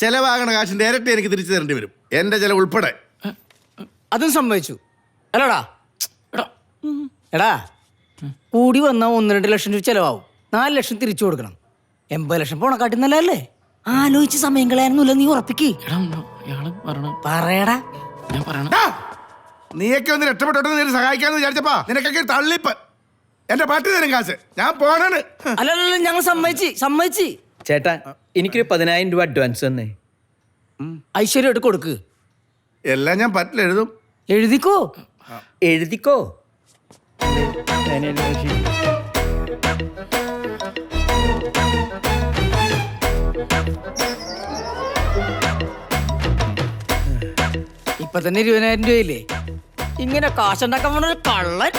ചെലവാകണ കാശിന്റെ ഇരട്ടി എനിക്ക് തിരിച്ചു തരേണ്ടി വരും, എന്റെ ചെലവ് ഉൾപ്പെടെ. അതും സമ്മതിച്ചു. അല്ലടാ എടാ, കൂടി വന്നാ 1-2 ലക്ഷം രൂപ ചെലവാവും. 4 ലക്ഷം തിരിച്ചു കൊടുക്കണം. 80 ലക്ഷം പോണക്കാട്ടി നല്ലതല്ലേ? ആലോചിച്ച് സമയം കളയാനൊന്നുമില്ല. നീ ഉറപ്പിക്ക്. പറയടാ. നീയൊക്കെ ഒന്ന് രക്ഷപ്പെട്ടോട്ട് നീ സഹായിക്കാന്ന് വിചാരിച്ചപ്പാ നിനക്കൊക്കെ തള്ളിപ്പ്. എന്റെ പാട്ടി തരും കാശ്, ഞാൻ പോണാണ്. അല്ലല്ല, ഞങ്ങൾ സമ്മതിച്ച്. ചേട്ടാ, എനിക്കൊരു 10,000 രൂപ അഡ്വാൻസ് തന്നെ. ഐശ്വര്യമായിട്ട് കൊടുക്ക്. എല്ലാം ഞാൻ പറ്റില്ല എഴുതും. എഴുതിക്കോ. ഇപ്പൊ തന്നെ 20,000 രൂപയില്ലേ? ഇങ്ങനെ കാശുണ്ടാക്കാൻ പോണ കള്ളൻ.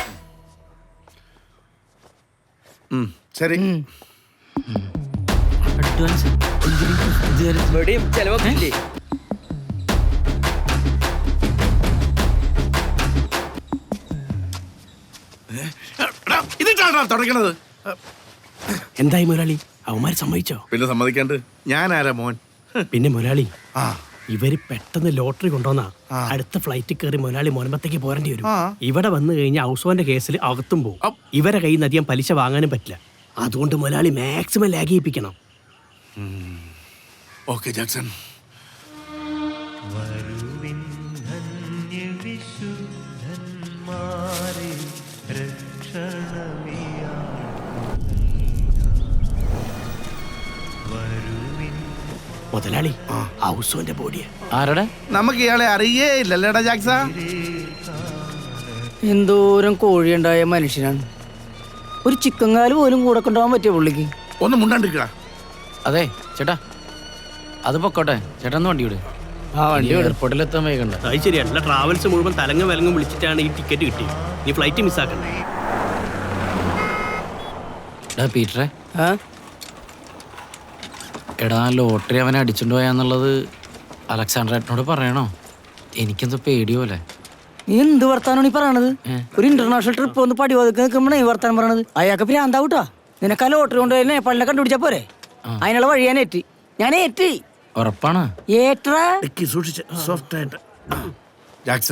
ശരി, ഇവിടെയും ചെലവൊക്കെ ഇല്ലേ? ഇതിട്ടാണോ തുടങ്ങണത്? എന്തായി മുരളി, അവന്മാര് സമ്മതിച്ചോ? പിന്നെ സമ്മതിക്കാണ്ട് ഞാൻ ആരാ മോൻ? പിന്നെ മുരളി, ഇവര് പെട്ടെന്ന് ലോട്ടറി കൊണ്ടുവന്നാ അടുത്ത ഫ്ലൈറ്റിൽ കയറി മുരളി മോനമ്പത്തേക്ക് പോരേണ്ടി വരും. ഇവിടെ വന്നു കഴിഞ്ഞാൽ ഹൗസോന്റെ കേസിൽ അകത്തും പോകും. ഇവരെ കയ്യിൽ നിന്ന് അധികം പലിശ വാങ്ങാനും പറ്റില്ല. അതുകൊണ്ട് മുരളി മാക്സിമം ലാഗ് ചെയ്യിപ്പിക്കണം. Okay Jackson. മുതലാളി, ഹൗസോന്റെ ബോഡിയെ ആരുടെ? നമുക്ക് ഇയാളെ അറിയേ ഇല്ലല്ലേടാ ജാക്സ. എന്തോരം കോഴിയുണ്ടായ മനുഷ്യനാണ്. ഒരു ചിക്കൻ കാല് പോലും കൂടെ കൊണ്ടുപോകാൻ പറ്റിയ പുള്ളിക്ക്. ഒന്ന് മുണ്ടാണ്ടിരിക്കടാ. അതെ ചേട്ടാ, അത് പൊക്കോട്ടെ. ചേട്ടാ ഒന്ന് വണ്ടി വിട്. എയർപോർട്ടിൽ എത്താൻ വൈകണ്ട. അത് ശരിയല്ല, ട്രാവൽസ് മുഴുവൻ തലങ്ങും വിലങ്ങും വിളിച്ചിട്ടാണ് ഈ ടിക്കറ്റ് കിട്ടിയത്. നീ ഫ്ലൈറ്റ് മിസ്സാക്കണ്ടേ? പീറ്ററെ, എടാ ലോട്ടറി അവനെ അടിച്ചോണ്ട് പോയാന്നുള്ളത് അലക്സാണ്ടർ ഏട്ടനോട് പറയണോ? എനിക്കെന്തോ പേടിയോലെ. നീ എന്ത് വർത്താനാണ് ഈ പറയണത്? ഒരു ഇന്റർനാഷണൽ ട്രിപ്പ് ഒന്ന് പടിവാതൊക്കെ നിൽക്കുമ്പോഴേ ഈ വർത്താനം പറയണത്. അയാൾക്ക് ഭ്രാന്താവൂട്ടാ. നിനക്ക് ആ ലോട്ടറി കൊണ്ട് തന്നെ പള്ളിനെ കണ്ടുപിടിച്ചാ പോരെ? അതിനുള്ള വഴി ഞാൻ ഏറ്റി. ഉറപ്പാണ്? ഏറ്റാ. സൂക്ഷിച്ച് സോഫ്റ്റ് ആയിട്ട്. ജാക്സ,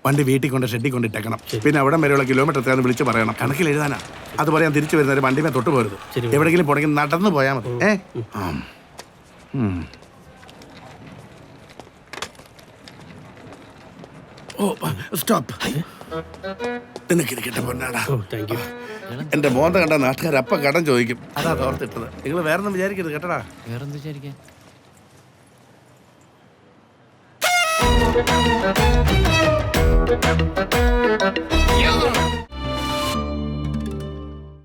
വണ്ടി വീട്ടിൽ കൊണ്ട് ഷെഡിൽ കൊണ്ടിട്ടേക്കണം. പിന്നെ അവിടെ വരെയുള്ള കിലോമീറ്റർ എത്രയാന്ന് വിളിച്ച് പറയണം. കണക്കിൽ എഴുതാനാ. അത് പറയാൻ തിരിച്ചു വരുന്നവരെ വണ്ടിമേ തൊട്ട് പോരുത്. എവിടെയെങ്കിലും പോണെങ്കിൽ നടന്നു പോയാൽ മതി. സ്റ്റോപ്പ്. നിനക്കിരിക്കട്ടെ പൊന്നാടാ. എന്റെ മോന്ത കണ്ട നാട്ടുകാർ അപ്പ കടം ചോദിക്കും. അതാ തോർത്തിട്ടത്. നിങ്ങൾ വേറൊന്നും വിചാരിക്കരുത് കേട്ടടാ. വേറെന്ത് വിചാരിക്കാൻ? Thank you.